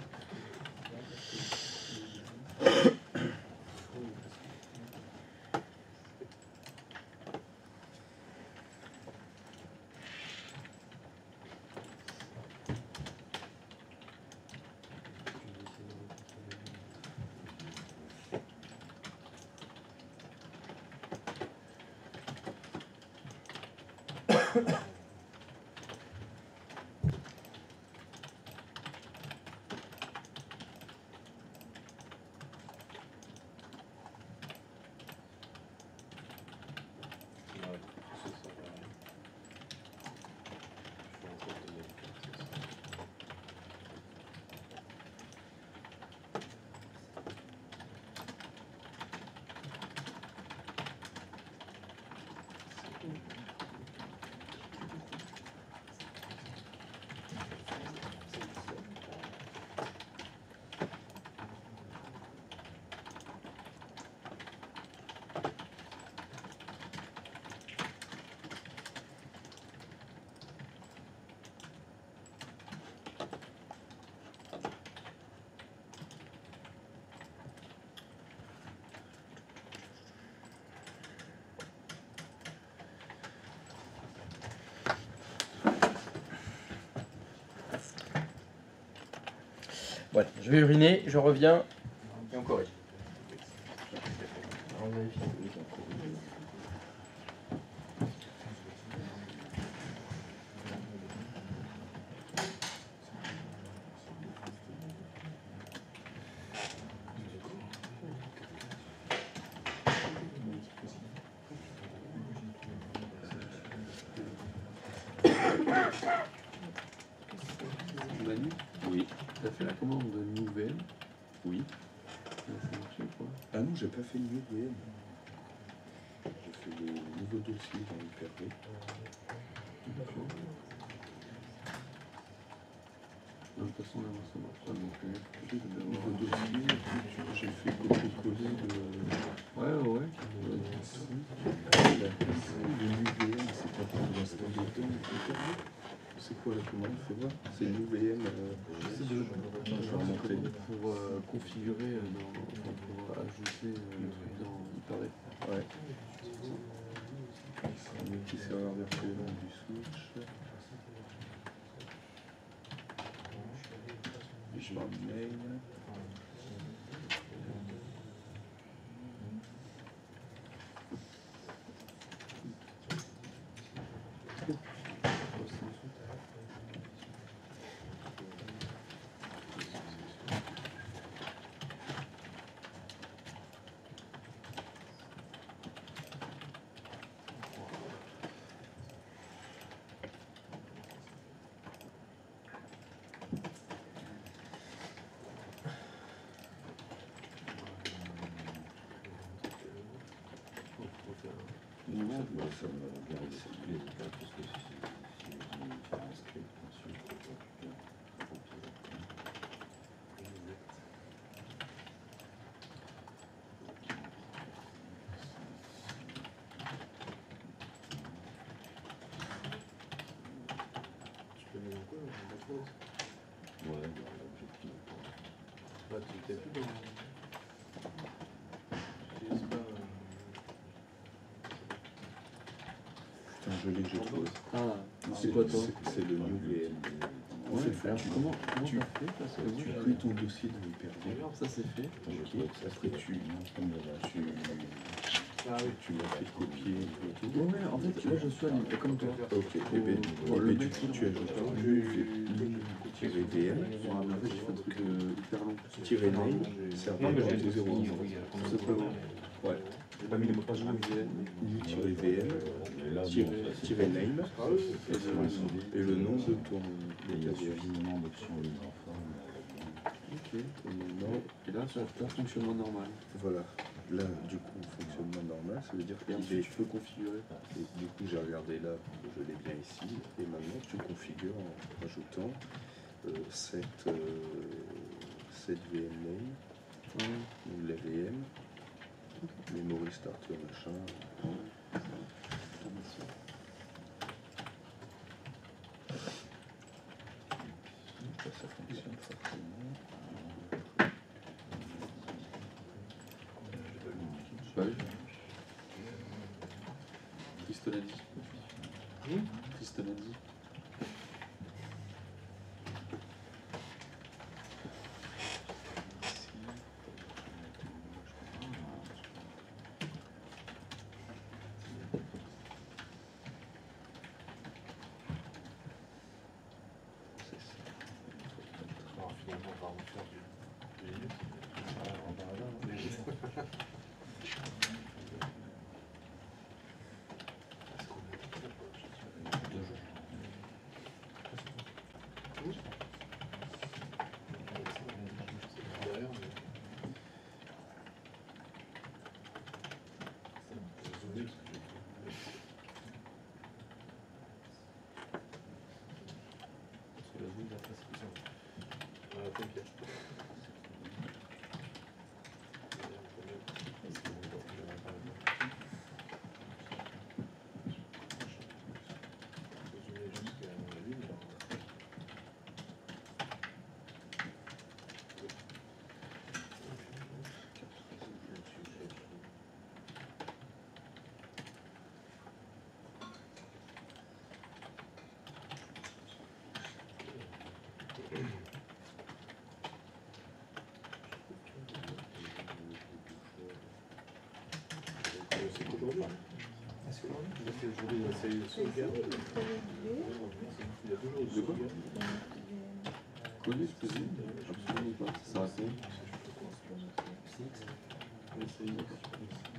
A: Voilà, je vais uriner, je reviens et on corrige. On vérifie.
C: Manu,
D: Oui.
C: t'as fait la commande de nouvelle?
D: Oui.
C: Ça marche ou quoi?
J: Ah non, j'ai pas fait le nouveau VM. J'ai fait le nouveau dossier dans le PRV.
C: De toute façon, là, ça marche pas. Donc, le nouveau dossier, j'ai fait copier-coller de. Ouais.
J: Le UVM, c'est pas pour l'installer dans le PRV. C'est quoi la commande? Fais voir. C'est le UVM.
C: C'est de pour configurer, pour ajouter le truc dans Hyper-V.
J: Ouais. Multi-serveur virtuel du switch. Je vois un mail.
D: Non, bah, ça me regarde les étapes parce que si je fais un script, ensuite,
F: Tu peux mettre quoi la pause?
D: ouais, l'objectif.
F: Bah, tu t'es plus dans... J'utilise pas...
J: Putain, je l'ai, j'ai trouvé.
C: Ah, c'est quoi toi?
J: C'est le new VM. En
C: Ouais,
J: fait,
C: alors
J: tu,
C: comment
J: tu-
C: t'as fait? Parce que moi,
J: tu
C: j'avais-
J: crées ton dossier dans l'hyper-V.
C: Regarde, ça c'est fait.
J: Ok. Après, tu
F: Ah oui.
J: Tu m'as fait copier et tout.
C: Ouais, en fait, là, je suis allé comme toi.
J: Ok, et bien,
C: le
J: du
C: mec,
J: coup, tu ajoutes VM,
C: En fait, j'ai fait un truc hyper long.
J: tirer name, serveur
H: Non, mais j'ai
J: 0.
C: Tout simplement.
J: Ouais.
H: J'ai pas mis les mots de passe.
J: Tirer VM, tirer name, et le nom de ton
D: Il y a
J: VM.
D: suffisamment d'options uniformes.
C: Ok. Et non. Et là, ça fait un fonctionnement normal.
J: Voilà. Là, du coup, fonctionnement normal, ça veut dire
C: Et
J: qu'il
C: ensuite,
J: est...
C: je peux configurer.
J: Et du coup, j'ai regardé là, je l'ai bien ici, et maintenant tu configures en rajoutant cette VM name, ou la VM, memory starter machin. Ça fonctionne forcément.
C: Bah oui. Tristan a dit. Tristan a dit.
F: Alors, finalement, on va en faire du Linux. On va là. T'inquiète. C'est qu'aujourd'hui. C'est aujourd'hui, c'est une sauvegarde. Il y a toujours une sauvegarde.
C: Connu, je peux dire. Absolument pas. Ça répond.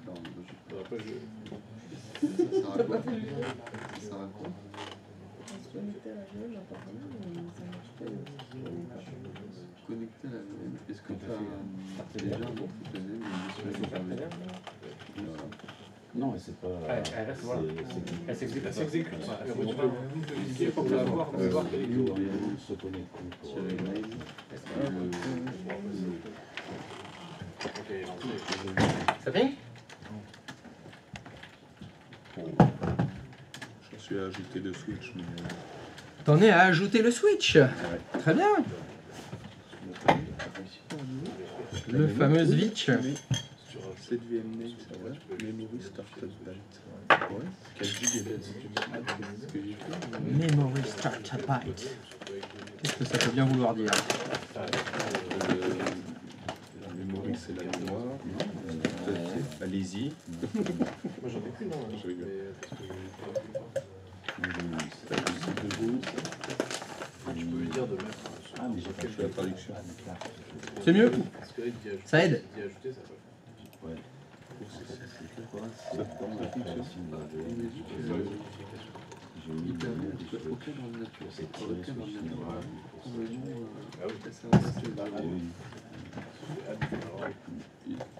C: Non, mais
F: Après, je...
C: ça répond. Ça répond. Connecter à la VM. Est-ce que tu as déjà un nom qui te donne une mission
D: Non, mais c'est pas.
H: Elle reste, voilà. Elle s'exécute.
F: Elle s'exécute. Et après, tu peux cliquer pour la voir qu'elle est
D: Nous, on se connecte pour.
C: Tirer mail.
F: Ok, lancé.
A: Ça fait?
J: J'en suis à ajouter le switch, mais...
A: T'en es à ajouter le switch. Très bien. Le fameux switch.
J: Cette VM name, ça va. Memory started byte. Ouais. 4 GB.
A: Memory start byte. Qu'est-ce que ça peut bien vouloir dire?
J: La memory, c'est la mémoire. Allez-y.
F: Moi, j'en ai plus, non.
J: Je rigole.
F: Tu peux lui dire de mettre
D: Ah, mais j'ai pas
J: Je fais la traduction.
A: C'est mieux?
F: Parce que là, il dit ajouter.
A: Ça aide?
F: Il dit ajouter, ça peut.
D: Ouais. J'ai mis
C: Hyper bien. Aucun ordinateur.
D: c'est tiré
C: Aucun
D: sur
C: ordinateur.
F: Ah oui.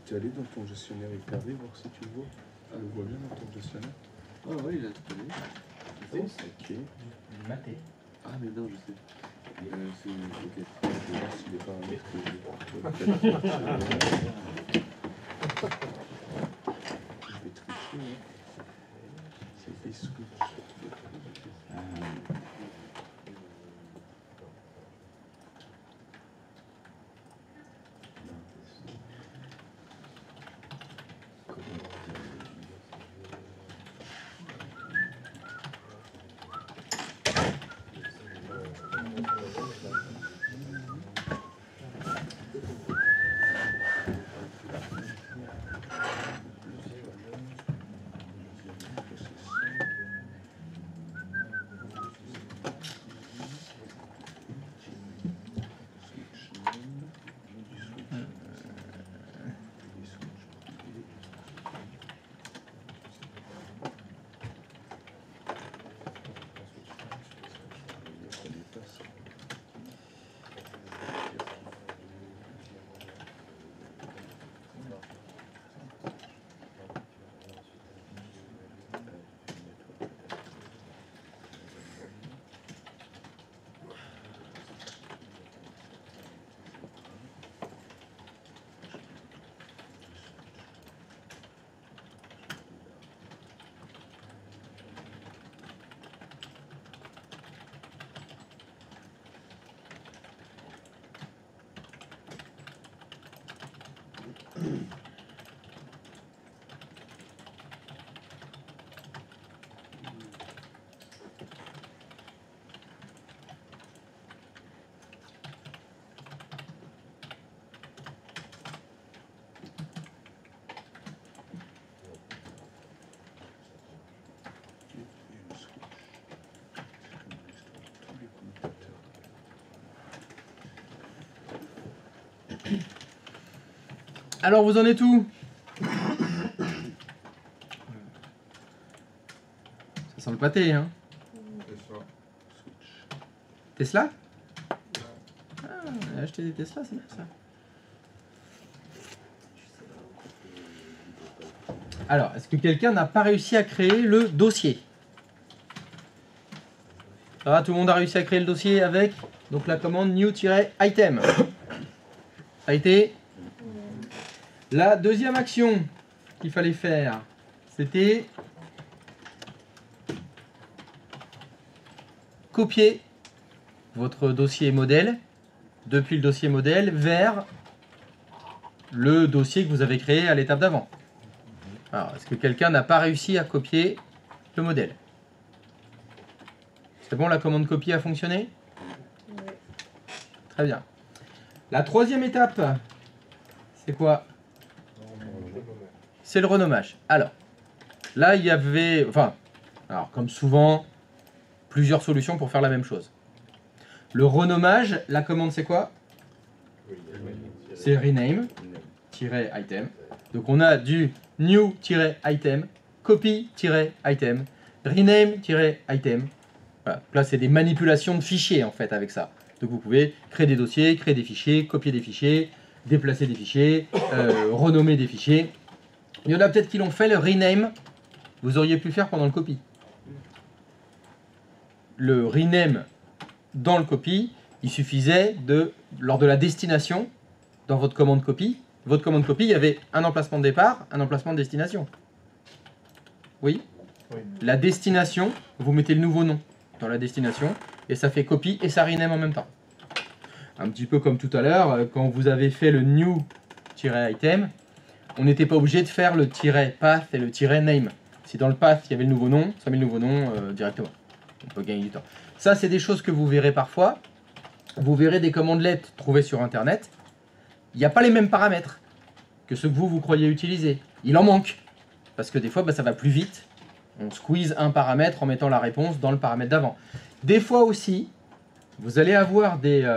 J: Tu es allé dans ton gestionnaire hyper-V voir si tu le vois. Tu le vois bien dans ton gestionnaire.
C: Ah ouais, il a installé.
J: Ok.
A: Maté.
C: Ah mais non, je sais. C'est ok.
J: Je vais voir si les paramètres que j'ai. Je vais tricher. C'est des switch.
A: Alors, vous en êtes où? Ça sent le pâté, hein.
B: C'est ça.
A: Tesla? Ah, acheter des Tesla, c'est bien ça. Alors, est-ce que quelqu'un n'a pas réussi à créer le dossier? Ah, tout le monde a réussi à créer le dossier avec donc la commande new-item. Ça a été la deuxième action qu'il fallait faire. C'était copier votre dossier modèle depuis le dossier modèle vers le dossier que vous avez créé à l'étape d'avant. Alors, est-ce que quelqu'un n'a pas réussi à copier le modèle? C'est bon, la commande copie a fonctionné?
E: Ouais.
A: Très bien. La troisième étape, c'est quoi? C'est le renommage. Alors, là, il y avait, enfin, alors comme souvent, plusieurs solutions pour faire la même chose. Le renommage, la commande, c'est quoi? C'est rename-item. Donc, on a du new-item, copy-item, rename-item. Voilà. Là, c'est des manipulations de fichiers, en fait, avec ça. Donc, vous pouvez créer des dossiers, créer des fichiers, copier des fichiers, déplacer des fichiers, renommer des fichiers. Il y en a peut-être qui l'ont fait, le rename, vous auriez pu faire pendant le copy. Le rename dans le copy, il suffisait de, lors de la destination, dans votre commande copy, il y avait un emplacement de départ, un emplacement de destination. Oui?
F: Oui.
A: La destination, vous mettez le nouveau nom dans la destination, et ça fait copy et ça rename en même temps. Un petit peu comme tout à l'heure, quand vous avez fait le new-item, on n'était pas obligé de faire le -path et le -name. Si dans le path, il y avait le nouveau nom, ça met le nouveau nom directement. On peut gagner du temps. Ça, c'est des choses que vous verrez parfois. Vous verrez des commandes-lettres trouvées sur Internet. Il n'y a pas les mêmes paramètres que ceux que vous croyez utiliser. Il en manque. Parce que des fois, ça va plus vite. On squeeze un paramètre en mettant la réponse dans le paramètre d'avant. Des fois aussi, vous allez avoir des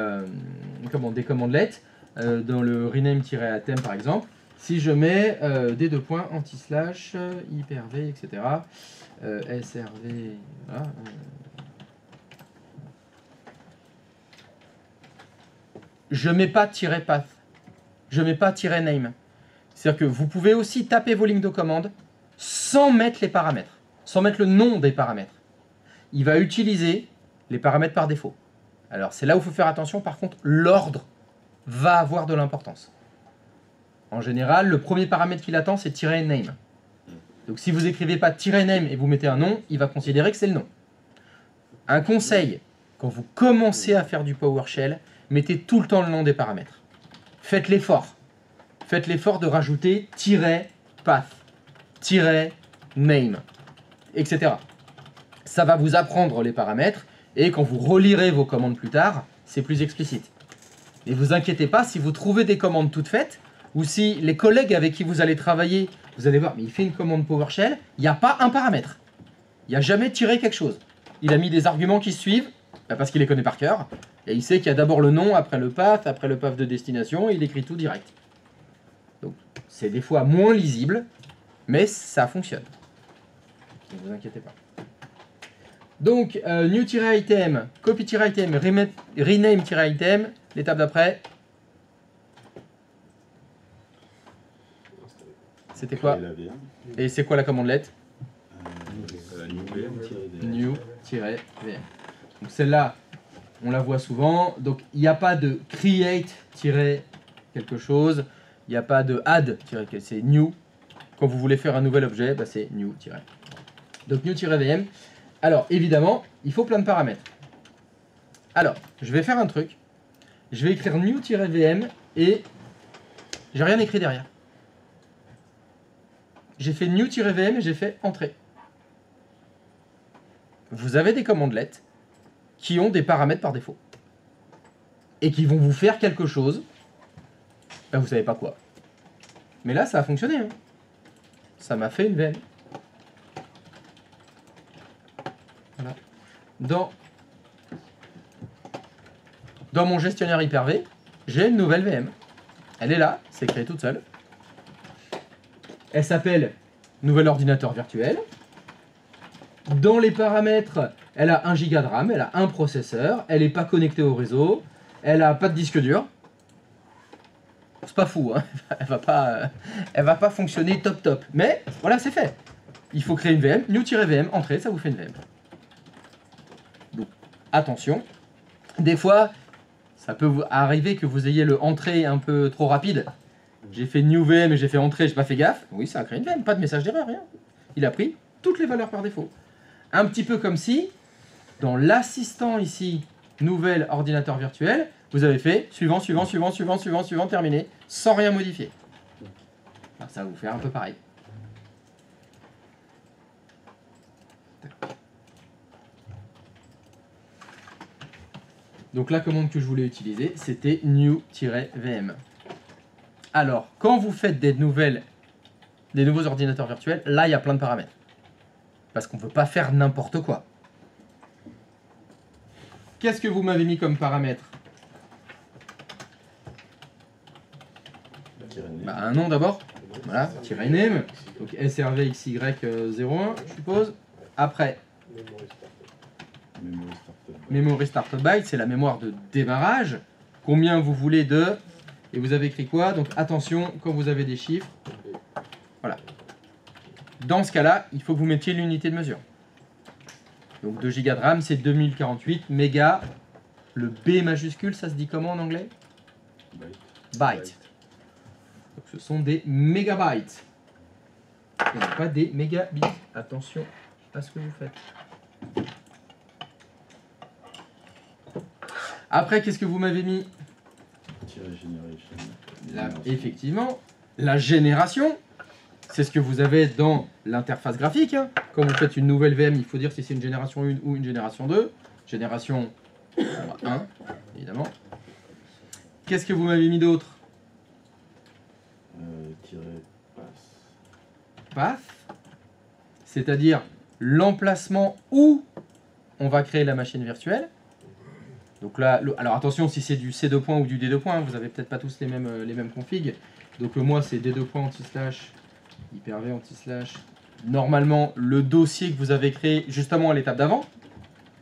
A: commandes-lettres dans le rename-item par exemple. Si je mets des deux points anti-slash, hyper-v, etc. SRV, voilà. Je mets pas -path, je mets pas -name. C'est-à-dire que vous pouvez aussi taper vos lignes de commande sans mettre les paramètres, sans mettre le nom des paramètres. Il va utiliser les paramètres par défaut. Alors c'est là où il faut faire attention, par contre, l'ordre va avoir de l'importance. En général, le premier paramètre qu'il attend, c'est -name. Donc si vous écrivez pas -name et vous mettez un nom, il va considérer que c'est le nom. Un conseil, quand vous commencez à faire du PowerShell, mettez tout le temps le nom des paramètres. Faites l'effort. Faites l'effort de rajouter -path, -name, etc. Ça va vous apprendre les paramètres et quand vous relirez vos commandes plus tard, c'est plus explicite. Et vous inquiétez pas, si vous trouvez des commandes toutes faites, ou si les collègues avec qui vous allez travailler, vous allez voir, mais il fait une commande PowerShell, il n'y a pas un paramètre. Il n'y a jamais tiré quelque chose. Il a mis des arguments qui suivent, parce qu'il les connaît par cœur, et il sait qu'il y a d'abord le nom, après le path de destination, et il écrit tout direct. Donc, c'est des fois moins lisible, mais ça fonctionne. Ne vous inquiétez pas. Donc, new-item, copy-item, rename-item, l'étape d'après. C'était quoi? Et c'est quoi la commande lettre? New-VM. Donc celle-là, on la voit souvent. Donc il n'y a pas de create-quelque chose. Il n'y a pas de add, c'est new. Quand vous voulez faire un nouvel objet, c'est new-. Donc new-vm. Alors évidemment, il faut plein de paramètres. Alors, je vais faire un truc. Je vais écrire new-vm et j'ai rien écrit derrière. J'ai fait new-vm et j'ai fait entrée. Vous avez des commandes-lettres qui ont des paramètres par défaut. Et qui vont vous faire quelque chose. Vous savez pas quoi. Mais là, ça a fonctionné. Hein. Ça m'a fait une VM. Voilà. Dans mon gestionnaire Hyper-V, j'ai une nouvelle VM. Elle est là, c'est créé toute seule. Elle s'appelle nouvel ordinateur virtuel. Dans les paramètres, elle a 1 Go de RAM, elle a un processeur, elle n'est pas connectée au réseau, elle a pas de disque dur. C'est pas fou, hein. Elle va pas fonctionner top. Mais voilà, c'est fait. Il faut créer une VM, new-VM, entrée, ça vous fait une VM. Donc, attention. Des fois, ça peut vous arriver que vous ayez le entrée un peu trop rapide. J'ai fait new VM et j'ai fait entrée, j'ai pas fait gaffe. Oui, ça a créé une VM, pas de message d'erreur, rien. Il a pris toutes les valeurs par défaut. Un petit peu comme si, dans l'assistant ici, nouvel ordinateur virtuel, vous avez fait suivant, terminé, sans rien modifier. Alors, ça va vous faire un peu pareil. Donc la commande que je voulais utiliser, c'était new-vm. Alors, quand vous faites des nouveaux ordinateurs virtuels, là, il y a plein de paramètres. Parce qu'on ne peut pas faire n'importe quoi. Qu'est-ce que vous m'avez mis comme paramètre? Un nom d'abord. Voilà, -name. Donc srvxy01, je suppose. Après, memory start byte, c'est la mémoire de démarrage. Combien vous voulez de... Et vous avez écrit quoi? Donc attention, quand vous avez des chiffres, voilà. Dans ce cas-là, il faut que vous mettiez l'unité de mesure. Donc 2 Go de RAM, c'est 2048 mégas. Le B majuscule, ça se dit comment en anglais? Byte. Donc ce sont des mégabytes. Et non pas des mégabits. Attention à ce que vous faites. Après, qu'est-ce que vous m'avez mis? Là, effectivement, la génération, c'est ce que vous avez dans l'interface graphique. Hein. Quand vous faites une nouvelle VM, il faut dire si c'est une génération 1 ou une génération 2. Génération 1, évidemment. Qu'est-ce que vous m'avez mis d'autre? Path, c'est-à-dire l'emplacement où on va créer la machine virtuelle. Donc là, alors attention, si c'est du C2. Ou du D2, vous n'avez peut-être pas tous les mêmes configs. Donc moi, c'est D2 anti-slash, hyper-v anti-slash. Normalement, le dossier que vous avez créé justement à l'étape d'avant,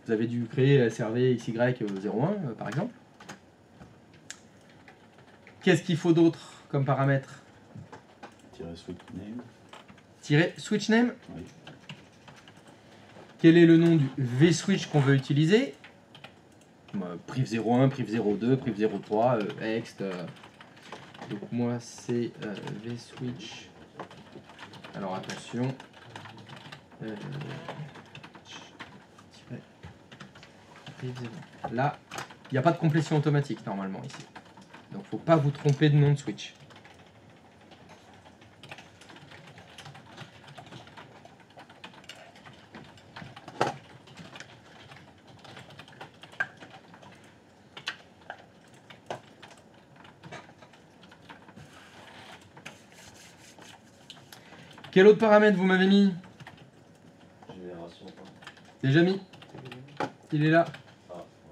A: vous avez dû créer SRV XY01 par exemple. Qu'est-ce qu'il faut d'autre comme paramètre? Switch name. Oui. Quel est le nom du vSwitch qu'on veut utiliser? Priv 01, priv 02, priv 03, ext. Donc moi c'est vSwitch. Alors attention. Là, il n'y a pas de complétion automatique normalement ici. Donc faut pas vous tromper de nom de switch. Quel autre paramètre vous m'avez mis?
J: Génération 1.
A: Déjà mis. Il est là.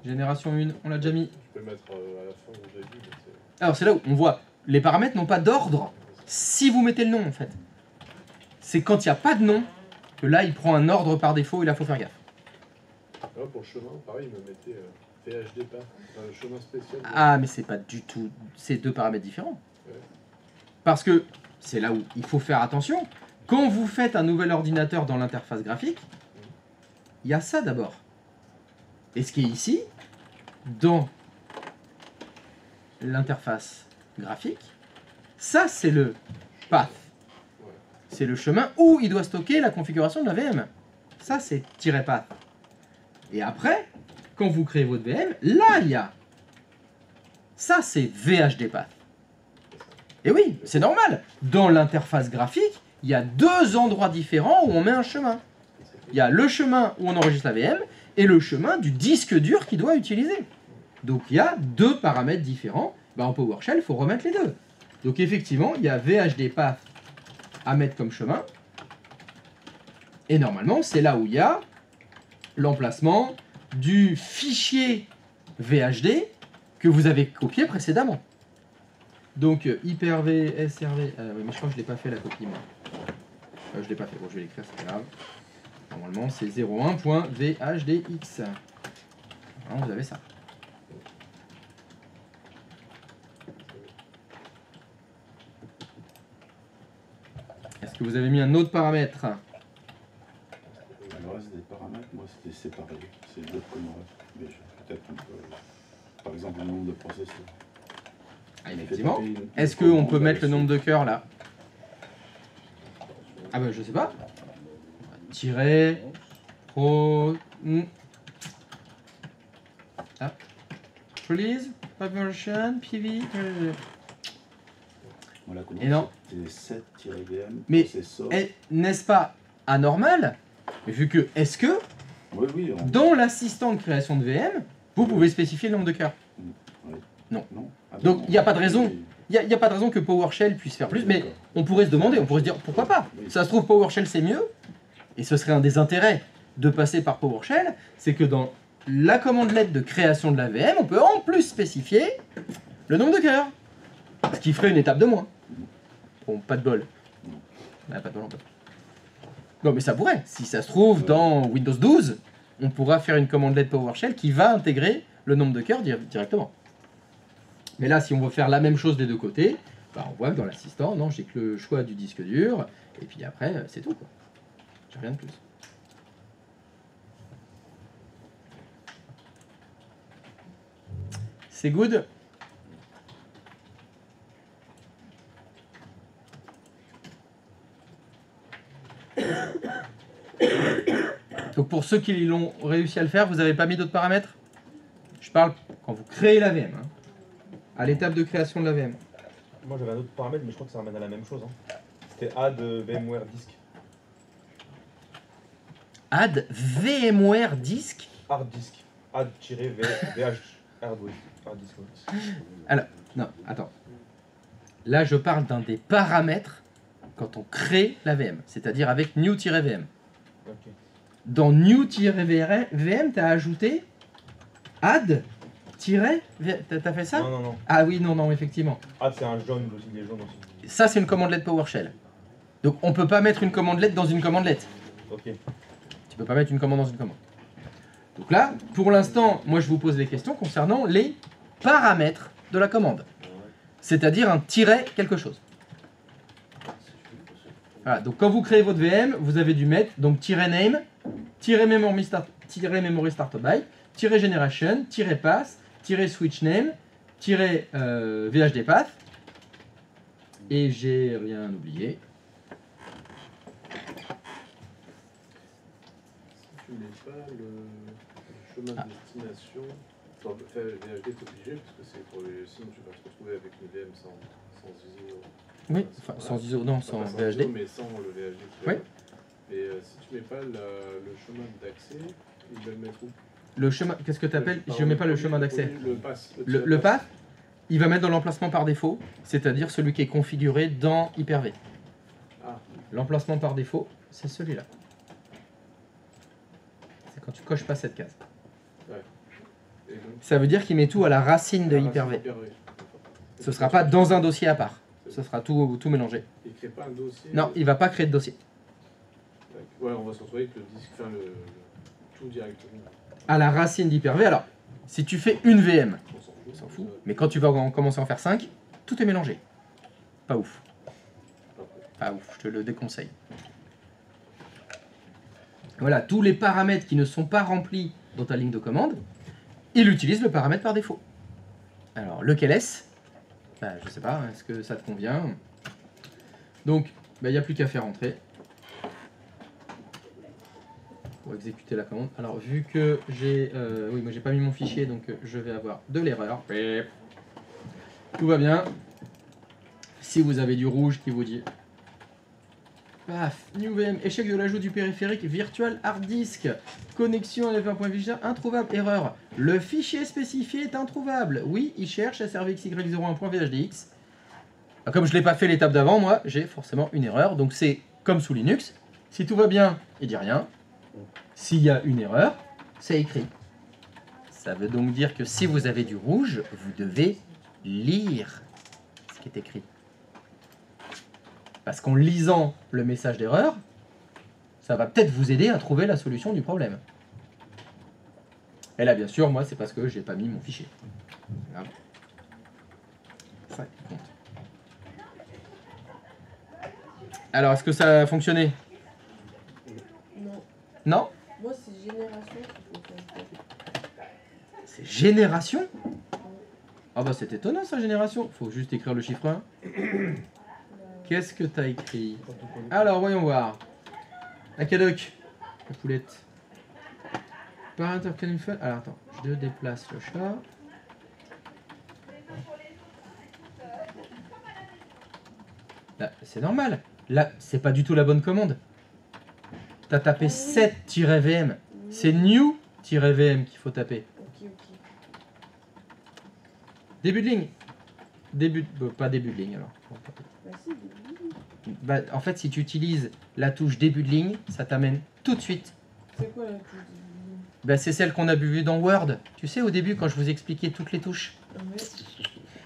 A: Génération 1, on l'a déjà mis.
F: Je peux mettre à la fin où j'ai dit.
A: Alors c'est là où on voit, les paramètres n'ont pas d'ordre si vous mettez le nom en fait. C'est quand il n'y a pas de nom que là il prend un ordre par défaut et là il faut faire gaffe.
F: Là, pour le chemin, pareil, il me mettait VHD pas, le chemin spécial.
A: Ah mais c'est pas du tout, c'est deux paramètres différents.
F: Ouais.
A: Parce que c'est là où il faut faire attention. Quand vous faites un nouvel ordinateur dans l'interface graphique, il y a ça d'abord. Et ce qui est ici, dans l'interface graphique, ça c'est le path. C'est le chemin où il doit stocker la configuration de la VM. Ça c'est -path. Et après, quand vous créez votre VM, là il y a. Ça c'est VHDPath. Et oui, c'est normal. Dans l'interface graphique, il y a deux endroits différents où on met un chemin. Il y a le chemin où on enregistre la VM et le chemin du disque dur qu'il doit utiliser. Donc il y a deux paramètres différents. Ben, en PowerShell, il faut remettre les deux. Donc effectivement, il y a VHDPath à mettre comme chemin. Et normalement, c'est là où il y a l'emplacement du fichier VHD que vous avez copié précédemment. Donc hyper-v, SRV... mais je crois que je ne l'ai pas fait la copie, moi. Je l'ai pas fait, bon je vais l'écrire, c'est pas grave. Normalement c'est 01.vhdx. Alors, vous avez ça. Est-ce que vous avez mis un autre paramètre?
D: Le reste des paramètres, moi c'était séparé. C'est d'autres comme le reste. Mais peut-être un peu. Par exemple, le nombre de processeurs.
A: Ah, effectivement. Est-ce qu'on peut mettre le nombre de cœurs là? Ah bah je sais pas. Tirer. Pro. Ah. Please. Version. PV.
D: Voilà,
A: Et non.
D: C'est 7-VM.
A: Mais n'est-ce pas anormal? Vu que est-ce que
D: oui, oui,
A: dans l'assistant de création de VM, vous pouvez spécifier le nombre de cœurs?
D: Oui.
A: Non.
D: Ah,
A: donc il n'y a pas de raison. Il n'y a pas de raison que PowerShell puisse faire plus, mais on pourrait se demander, on pourrait se dire pourquoi pas. Ça se trouve PowerShell c'est mieux, et ce serait un des intérêts de passer par PowerShell, c'est que dans la commande LED de création de la VM, on peut en plus spécifier le nombre de cœurs, ce qui ferait une étape de moins. Bon, pas de bol. Ah, pas de bol, non mais ça pourrait, si ça se trouve dans Windows 12, on pourra faire une commande LED PowerShell qui va intégrer le nombre de cœurs directement. Mais là, si on veut faire la même chose des deux côtés, bah, on voit que dans l'assistant, non, j'ai que le choix du disque dur, et puis après, c'est tout, quoi. J'ai rien de plus. C'est good. Donc pour ceux qui l'ont réussi à le faire, vous n'avez pas mis d'autres paramètres? Je parle quand vous créez la VM, hein, à l'étape de création de la VM.
H: Moi j'avais un autre paramètre, mais je crois que ça ramène à la même chose. Hein. C'était add VMware disk.
A: Add VMware disk?
H: Hard disk. Add-VH hard disk.
A: Alors, non, attends. Là, je parle d'un des paramètres quand on crée la VM, c'est-à-dire avec new-vm.
H: Okay.
A: Dans new-vm, tu as ajouté add-vm. T'as fait ça?
H: Non, non, non.
A: Ah oui, non, non, effectivement.
H: Add, c'est un jaune aussi, il est jaune aussi.
A: Ça, c'est une commande LED PowerShell. Donc, on peut pas mettre une commande LED dans une commande LED.
H: Ok.
A: Tu peux pas mettre une commande dans une commande. Donc là, pour l'instant, moi, je vous pose des questions concernant les paramètres de la commande. C'est-à-dire un tiret quelque chose. Voilà, donc quand vous créez votre VM, vous avez dû mettre donc -name, -memory start byte, -generation, -path, -switch name, -vhd path. Et j'ai rien oublié.
F: Si tu mets pas le chemin de destination, enfin, VHD est obligé parce que c'est pour les... sinon tu vas te retrouver avec une VM sans ISO.
A: Oui, enfin sans ISO, non, sans VHD.
F: Mais sans le VHD.
A: Oui.
F: Et si tu mets pas le chemin d'accès, il va le mettre où?
A: Le chemin, qu'est-ce que tu appelles? Je mets pas le chemin d'accès.
F: Le pass.
A: Le path, il va mettre dans l'emplacement par défaut, c'est-à-dire celui qui est configuré dans Hyper-V.
F: Ah.
A: L'emplacement par défaut, c'est celui-là. C'est quand tu coches pas cette case.
F: Ouais. Et donc,
A: ça veut dire qu'il met tout à la racine de Hyper-V. Ce sera pas dans un dossier à part. Ce sera tout mélangé.
F: Il crée pas un dossier?
A: Non, il va pas créer de dossier.
F: Ouais, on va se retrouver avec le disque, enfin tout directement.
A: À la racine d'Hyper-V. Alors, si tu fais une VM, on s'en fout. Mais quand tu vas commencer à en faire 5, tout est mélangé. Pas ouf. Pas ouf, je te le déconseille. Voilà, tous les paramètres qui ne sont pas remplis dans ta ligne de commande, il utilise le paramètre par défaut. Alors, lequel est-ce? Bah, je sais pas, est-ce que ça te convient? Donc, il n'y a plus qu'à faire entrer. Pour exécuter la commande. Alors, vu que j'ai... oui, moi j'ai pas mis mon fichier, donc je vais avoir de l'erreur. Tout va bien. Si vous avez du rouge qui vous dit... Paf, New VM, échec de l'ajout du périphérique virtual hard disk. Connexion à f1.vg, introuvable, erreur. Le fichier spécifié est introuvable. Oui, il cherche srvxy01.vhdx. Comme je ne l'ai pas fait l'étape d'avant, moi, j'ai forcément une erreur. Donc c'est comme sous Linux. Si tout va bien, il dit rien. S'il y a une erreur, c'est écrit. Ça veut donc dire que si vous avez du rouge, vous devez lire ce qui est écrit. Parce qu'en lisant le message d'erreur, ça va peut-être vous aider à trouver la solution du problème. Et là, bien sûr, moi, c'est parce que j'ai pas mis mon fichier. Voilà. Ça compte. Alors, est-ce que ça a fonctionné?
E: Non.
A: Non?
E: Moi, c'est génération qu'il faut faire.
A: C'est génération? Ah bah c'est étonnant ça, génération. Faut juste écrire le chiffre 1. Qu'est-ce que t'as écrit? Alors, voyons voir. La cadoc. La poulette. Parameter can info. Alors attends, je déplace le chat. Là, c'est normal. Là, c'est pas du tout la bonne commande. T'as tapé 7-VM. C'est new-VM qu'il faut taper.
E: Ok.
A: Début de ligne. Pas début de ligne alors.
E: Bah si, début.
A: Bah, en fait, si tu utilises la touche début de ligne, ça t'amène tout de suite.
E: C'est quoi la touche?
A: Bah, c'est celle qu'on a vue dans Word. Tu sais, au début, quand je vous expliquais toutes les touches.
E: Ouais.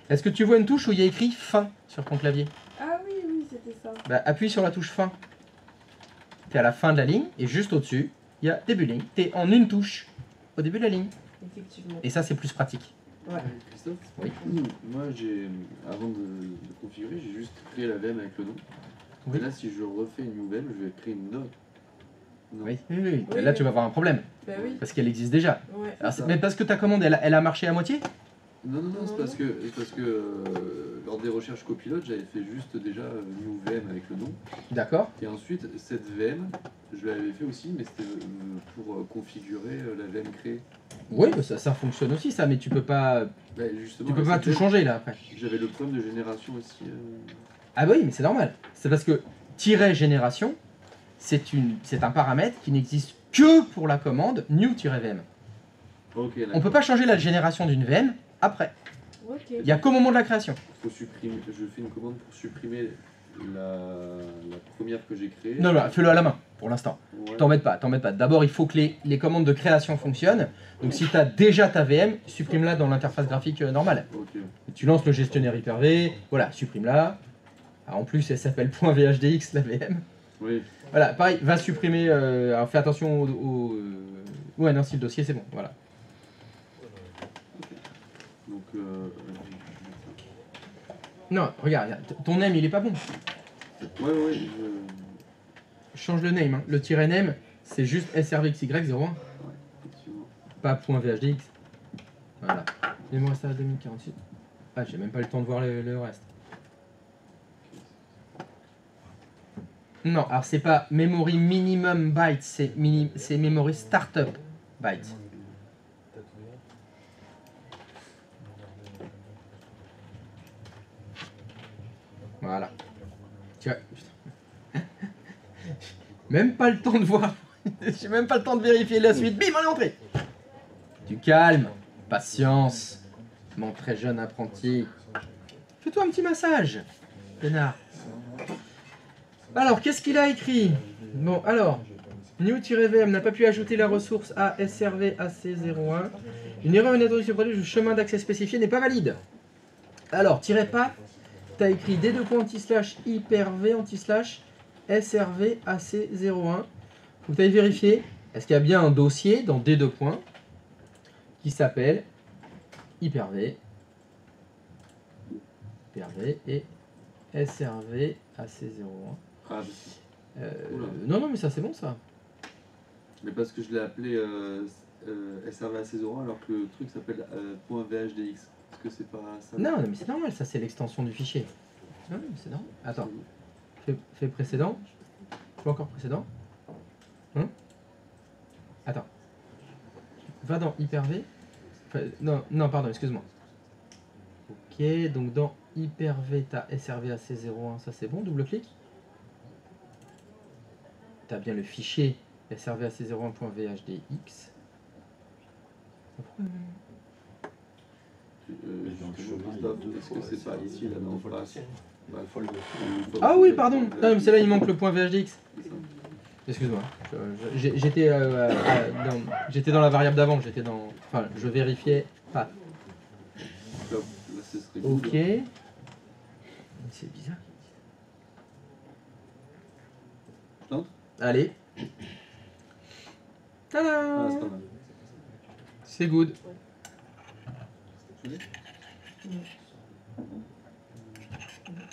A: Est-ce que tu vois une touche où il y a écrit fin sur ton clavier?
E: Ah oui, c'était ça.
A: Bah, appuie sur la touche fin. T'es à la fin de la ligne et juste au-dessus, il y a début de ligne. T'es en une touche au début de la ligne.
E: Effectivement.
A: Et ça, c'est plus pratique.
E: Ouais.
C: Christophe,
A: Oui.
C: Moi, avant de configurer, j'ai juste créé la VM avec le nom.
A: Oui.
C: Et là, si je refais une nouvelle, je vais créer une autre. Non.
A: Oui.
E: Oui,
A: Là,
E: oui.
A: tu vas avoir un problème.
E: Bah oui.
A: Parce qu'elle existe déjà.
E: Ouais.
A: Alors, mais parce que ta commande, elle a marché à moitié?
C: Non, c'est parce que lors des recherches copilote, j'avais fait juste déjà new VM avec le nom.
A: D'accord.
C: Et ensuite, cette VM, je l'avais fait aussi, mais c'était pour configurer la VM créée.
A: Oui, bah, ça fonctionne aussi, ça, mais tu peux pas,
C: Bah, justement,
A: tu peux
C: là,
A: pas tout
C: c'était-
A: changer là après.
C: J'avais le problème de génération aussi.
A: Ah bah oui, mais c'est normal. C'est parce que tiret génération, c'est un paramètre qui n'existe que pour la commande new-VM.
C: Ok,
A: On
C: d'accord.
A: peut pas changer la génération d'une VM après.
E: Ok.
A: Il n'y a qu'au moment de la création.
C: Faut supprimer, je fais une commande pour supprimer la première que j'ai créée.
A: Non, fais-le à la main pour l'instant.
C: Ouais.
A: T'embête pas. D'abord, il faut que les commandes de création fonctionnent. Donc si tu as déjà ta VM, supprime-la dans l'interface graphique normale.
C: Ok.
A: Tu lances le gestionnaire Hyper-V, voilà, supprime-la. Ah, en plus, elle s'appelle .vhdx la VM.
C: Oui.
A: Voilà, pareil, va supprimer. Alors fais attention ouais, non, si le dossier, c'est bon. Voilà.
C: Donc,
A: Non, regarde, ton name, il est pas bon.
C: ouais,
A: Change le name. Hein. Le tiret name, c'est juste srvxy01.
C: effectivement.
A: Pas .vhdx. Voilà. Mémoire ça 2048. Ah, j'ai même pas eu le temps de voir le reste. Non, alors c'est pas memory minimum bytes, c'est memory startup bytes. Voilà. Tu vois, putain. Même pas le temps de voir. J'ai même pas le temps de vérifier la suite. Bim, on est entré. Du calme, patience, mon très jeune apprenti. Fais-toi un petit massage, Lénard. Alors, qu'est-ce qu'il a écrit? Bon, alors, new-VM n'a pas pu ajouter la ressource à SRV AC01. Une erreur une introduction produit, le chemin d'accès spécifié n'est pas valide. Alors, pas, t'as écrit d2 anti-slash hyper-v anti-slash SRV AC01. Faut que tu ailles vérifier, est-ce qu'il y a bien un dossier dans D2 qui s'appelle hyper-v et SRV AC01.
C: Ah,
A: Non, mais ça c'est bon ça.
C: mais parce que je l'ai appelé SRV AC01 alors que le truc s'appelle .vhdx. Est-ce que c'est pas ça?
A: Non, mais c'est normal, ça c'est l'extension du fichier. Non, mais c'est normal. Attends, fais précédent. Fais encore précédent. Attends. Va dans Hyper-V. Enfin, non, pardon, excuse-moi. Ok, donc dans Hyper-V, t'as SRVAC01, ça c'est bon, double-clic. T'as bien le fichier SRVAC01.vhdx.
C: Est-ce que c'est pas ici, là, non, pas
A: Ah oui, pardon. Non, mais c'est là, il manque le point VHDX. Excuse-moi. J'étais dans la variable d'avant. Enfin, je vérifiais pas. Ok. C'est bizarre. Allez.
C: Ah,
A: Tada!
C: c'est pas mal.
A: C'est good.
C: Tu l'as?
E: Non.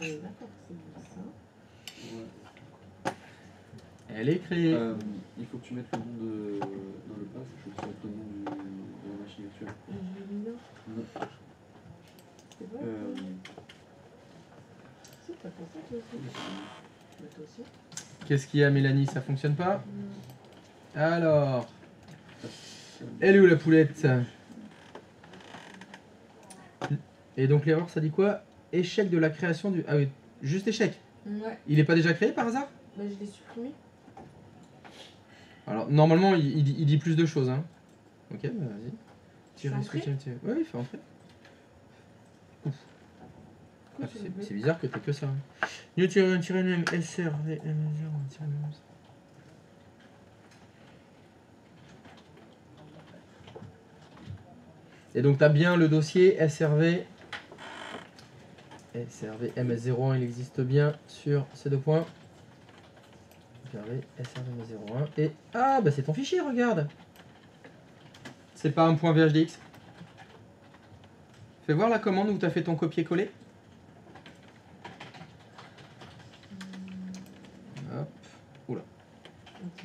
E: D'accord, c'est bon ça.
C: Ouais.
A: Elle est créée.
C: Il faut que tu mettes le nom de. Dans le pass, il faut que tu mettes le nom de la machine actuelle.
E: Je l'ai mis là.
C: Non.
E: C'est bon Si, t'as fait ça toi aussi. Bah, toi aussi.
A: Qu'est-ce qu'il y a, Mélanie? Ça fonctionne pas?
E: Non.
A: Alors. Elle est où la poulette? Et donc l'erreur, ça dit quoi? Échec de la création du... Ah oui, juste échec.
E: Ouais,
A: Il est pas déjà créé par hasard?
E: bah je l'ai supprimé.
A: Alors, normalement, il dit plus de choses, hein. Ok, bah vas-y. Tirer,
E: Entrer
A: switcher, tirer. Ouais, il fait entrer. Ah,
E: Pourquoi tu l'as mis
A: c'est bizarre que t'aies que ça. Hein. New tirer même SRV M0 Et donc t'as bien le dossier SRV MS01, il existe bien sur ces deux points. SRV MS01 et ah bah c'est ton fichier, regarde. C'est pas un point VHDX. Fais voir la commande où t'as fait ton copier-coller. Hop. Oula.
E: Ok.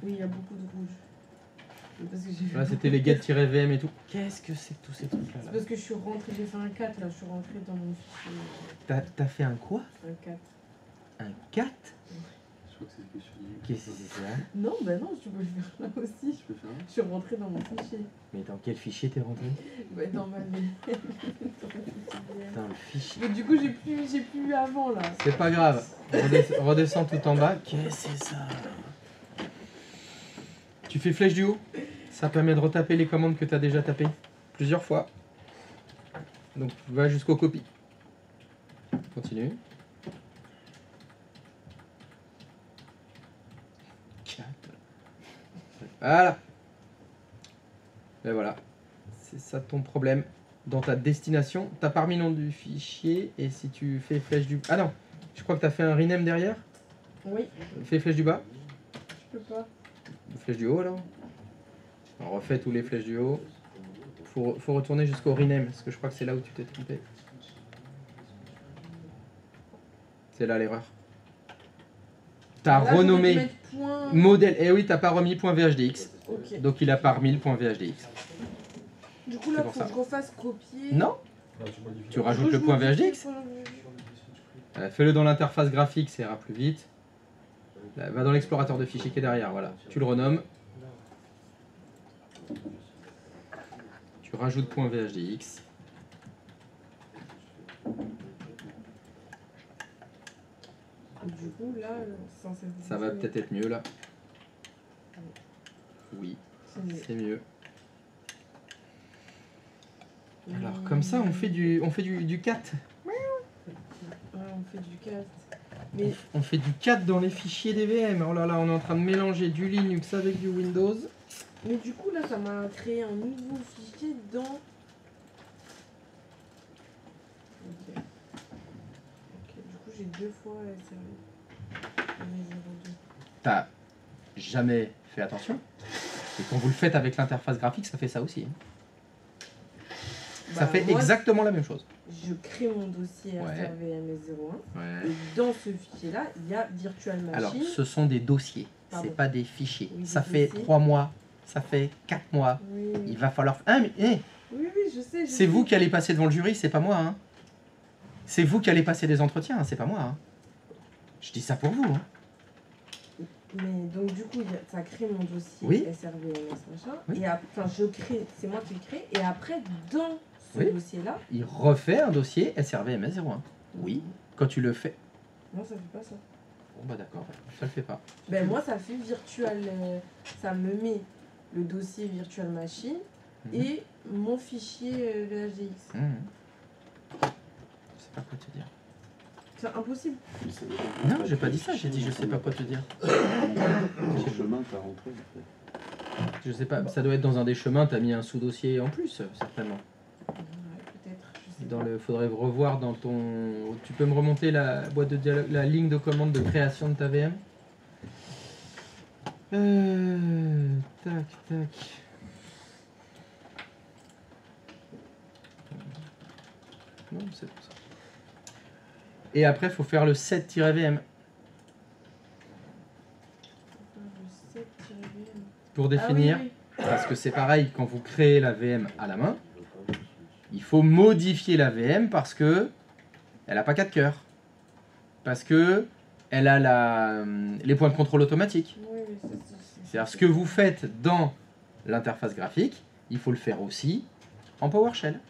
E: Oui, il y a beaucoup de rouge. C'est parce que j'ai vu
A: Là c'était les get-vm et tout. Qu'est-ce que c'est que tous ces trucs là,
E: C'est parce que je suis rentrée, j'ai fait un 4 là, je suis rentrée dans mon fichier.
A: T'as fait un quoi?
E: Un 4.
A: Un 4?
C: Je crois que c'est que sur Linux.
A: Qu'est-ce que c'est ça?
E: Non, bah non, tu peux le faire là aussi.
C: Tu peux faire un?
E: Je suis rentrée dans mon fichier.
A: Mais dans quel fichier t'es rentré?
E: Bah dans ma mail.
A: Dans le fichier.
E: Mais du coup, j'ai plus avant là.
A: C'est pas grave. Redescends tout en bas. Qu'est-ce que c'est ça? Tu fais flèche du haut. Ça permet de retaper les commandes que tu as déjà tapées plusieurs fois. Donc va jusqu'aux copies. Continue. 4. Voilà. Et voilà. C'est ça ton problème. Dans ta destination, t'as pas remis le nom du fichier. Et si tu fais flèche du... Ah non. Je crois que tu as fait un rename derrière.
E: Oui,
A: Fais flèche du bas.
E: je peux pas.
A: Flèche du haut alors. On refait tous les flèches du haut. Faut retourner jusqu'au rename, parce que je crois que c'est là où tu t'es trompé. C'est là l'erreur. T'as
E: Là, j'aurais dû
A: renommé
E: mettre point.
A: modèle. Eh oui, t'as pas remis .vhdx.
E: Ok.
A: Donc il a pas remis le .vhdx.
E: Du coup,
A: c'est
E: là,
A: pour
E: faut
A: ça.
E: que je refasse copier.
A: Non,
B: Là, tu modifies.
A: tu rajoutes le .vhdx. Fais-le dans l'interface graphique, ça ira plus vite. Là, va dans l'explorateur de fichiers qui est derrière, voilà. Tu le renommes. Tu rajoutes .vhdx.
E: Du coup, là, censé
A: Ça va peut-être être mieux là. Oui,
E: C'est mieux.
A: c'est mieux. Alors comme ça, on fait du 4.
E: Ouais, on fait du 4. Mais
A: On fait du 4 dans les fichiers des VM. Oh là là, on est en train de mélanger du Linux avec du Windows.
E: Mais du coup, là, ça m'a créé un nouveau fichier dans... Ok. Ok, du coup, j'ai deux fois SRV.
A: T'as jamais fait attention. Et quand vous le faites avec l'interface graphique, ça fait ça aussi. Ça fait
E: moi,
A: exactement la même chose.
E: Je crée mon dossier
A: Ouais.
E: SRVMS01. Et dans ce fichier-là, il y a Virtual Machine.
A: Alors, ce sont des dossiers,
E: Pardon.
A: c'est pas des fichiers.
E: Oui,
A: Ça
E: des
A: fait
E: dossiers.
A: 3 mois, ça fait 4 mois.
E: Oui,
A: Il va falloir... Ah, mais,
E: oui, je sais.
A: c'est vous qui allez passer devant le jury, c'est pas moi. Hein. C'est vous qui allez passer des entretiens, hein, c'est pas moi. Hein. Je dis ça pour vous. Hein.
E: Mais donc, du coup, ça crée mon dossier
A: Oui.
E: SRVMS machin.
A: Oui.
E: Et enfin, je crée, c'est moi qui le crée. Et après, dans ce
A: Oui.
E: dossier-là,
A: Il refait un dossier SRVMS01. Oui, quand tu le fais.
E: non, ça fait pas ça.
A: Bon bah d'accord, ça le fait pas.
E: Ben moi, ça fait virtual. Ça me met le dossier Virtual Machine et mon fichier VHDX.
A: Je sais pas quoi te dire.
E: C'est impossible.
A: Non, j'ai pas dit ça, j'ai dit je sais pas quoi te dire.
D: Quel chemin t'as rentré en fait?
A: Je sais pas, ça doit être dans un des chemins, t'as mis un sous-dossier en plus, certainement.
E: Ouais, peut-être. Je sais
A: Dans
E: pas.
A: le, faudrait revoir dans ton... Tu peux me remonter la boîte de dialogue, la ligne de commande de création de ta VM? Tac, tac. Non, c'est pour ça. Et après, il faut faire le 7-VM
E: Le 7-VM.
A: pour définir.
E: Ah oui,
A: Parce que c'est pareil, quand vous créez la VM à la main, il faut modifier la VM parce que elle n'a pas 4 cœurs. Parce que elle a les points de contrôle automatiques.
E: oui. Oui,
A: C'est-à-dire ce que vous faites dans l'interface graphique, il faut le faire aussi en PowerShell.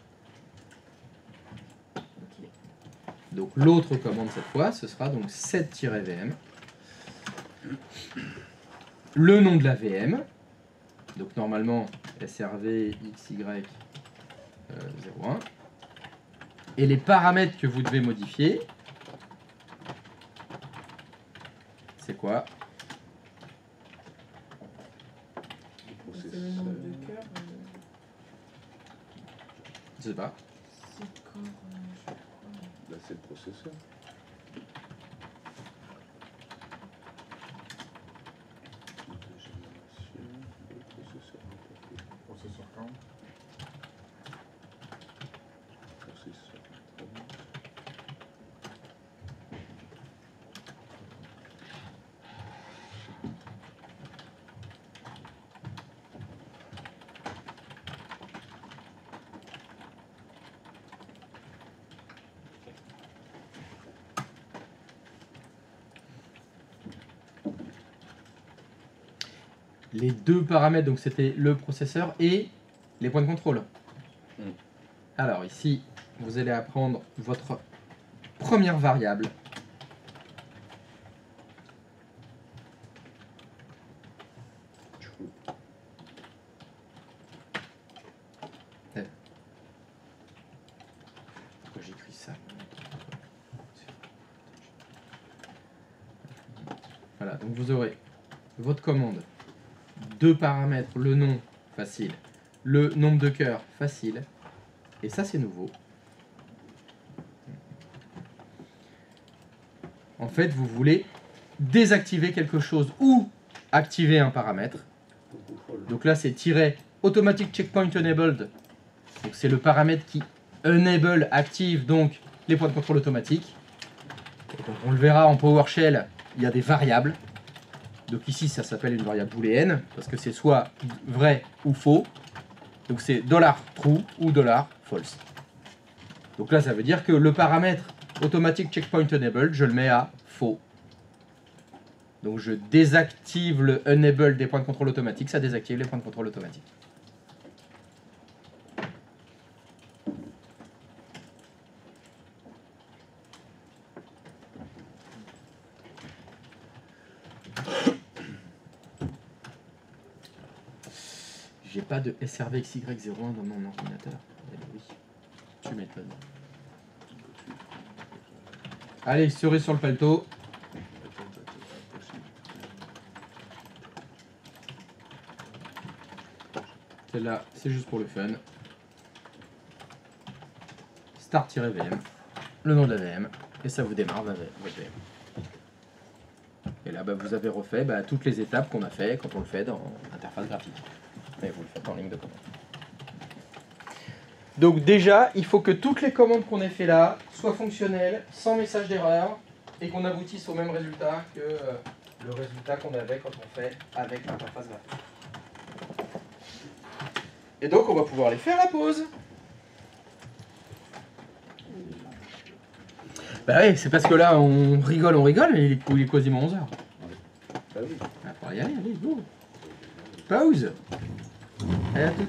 E: Ok.
A: Donc l'autre commande cette fois, ce sera donc 7-VM. Le nom de la VM. Donc normalement SRV XY 01. Et les paramètres que vous devez modifier, c'est quoi?
E: C'est le nombre de cœurs.
A: Je sais pas.
E: C'est corps, je crois.
J: Là, c'est le processeur.
B: Processeur quand
A: Les deux paramètres, donc c'était le processeur et les points de contrôle. Alors ici, vous allez apprendre votre première variable. Pourquoi j'écris ça? Voilà, donc vous aurez votre commande. Deux paramètres, le nom, facile. Le nombre de cœurs, facile. Et ça, c'est nouveau. En fait, vous voulez désactiver quelque chose ou activer un paramètre. Donc là, c'est tiret automatic checkpoint enabled. Donc c'est le paramètre qui enable, active donc les points de contrôle automatiques. Et donc on le verra en PowerShell, il y a des variables. Donc ici, ça s'appelle une variable booléenne, parce que c'est soit vrai ou faux. Donc c'est $true ou $false. Donc là, ça veut dire que le paramètre automatic checkpoint enabled, je le mets à faux. Donc je désactive le enable des points de contrôle automatiques, ça désactive les points de contrôle automatiques. J'ai pas de SRVXY01 dans mon ordinateur. Eh oui, tu m'étonnes. Allez, cerise sur le paletot. Celle-là, c'est juste pour le fun. Start-VM, le nom de la VM, et ça vous démarre votre VM. Et là, bah, vous avez refait toutes les étapes qu'on a fait quand on le fait dans l'interface graphique. Et vous le faites en ligne de commande. Donc déjà, il faut que toutes les commandes qu'on ait fait là soient fonctionnelles, sans message d'erreur, et qu'on aboutisse au même résultat que le résultat qu'on avait quand on fait avec l'interface graphique. Et donc on va pouvoir les faire à la pause. Bah oui, c'est parce que là on rigole, mais il est quasiment 11h.
J: Ah oui.
A: Il va falloir y aller, allez, go. Pause. Allez, à tout.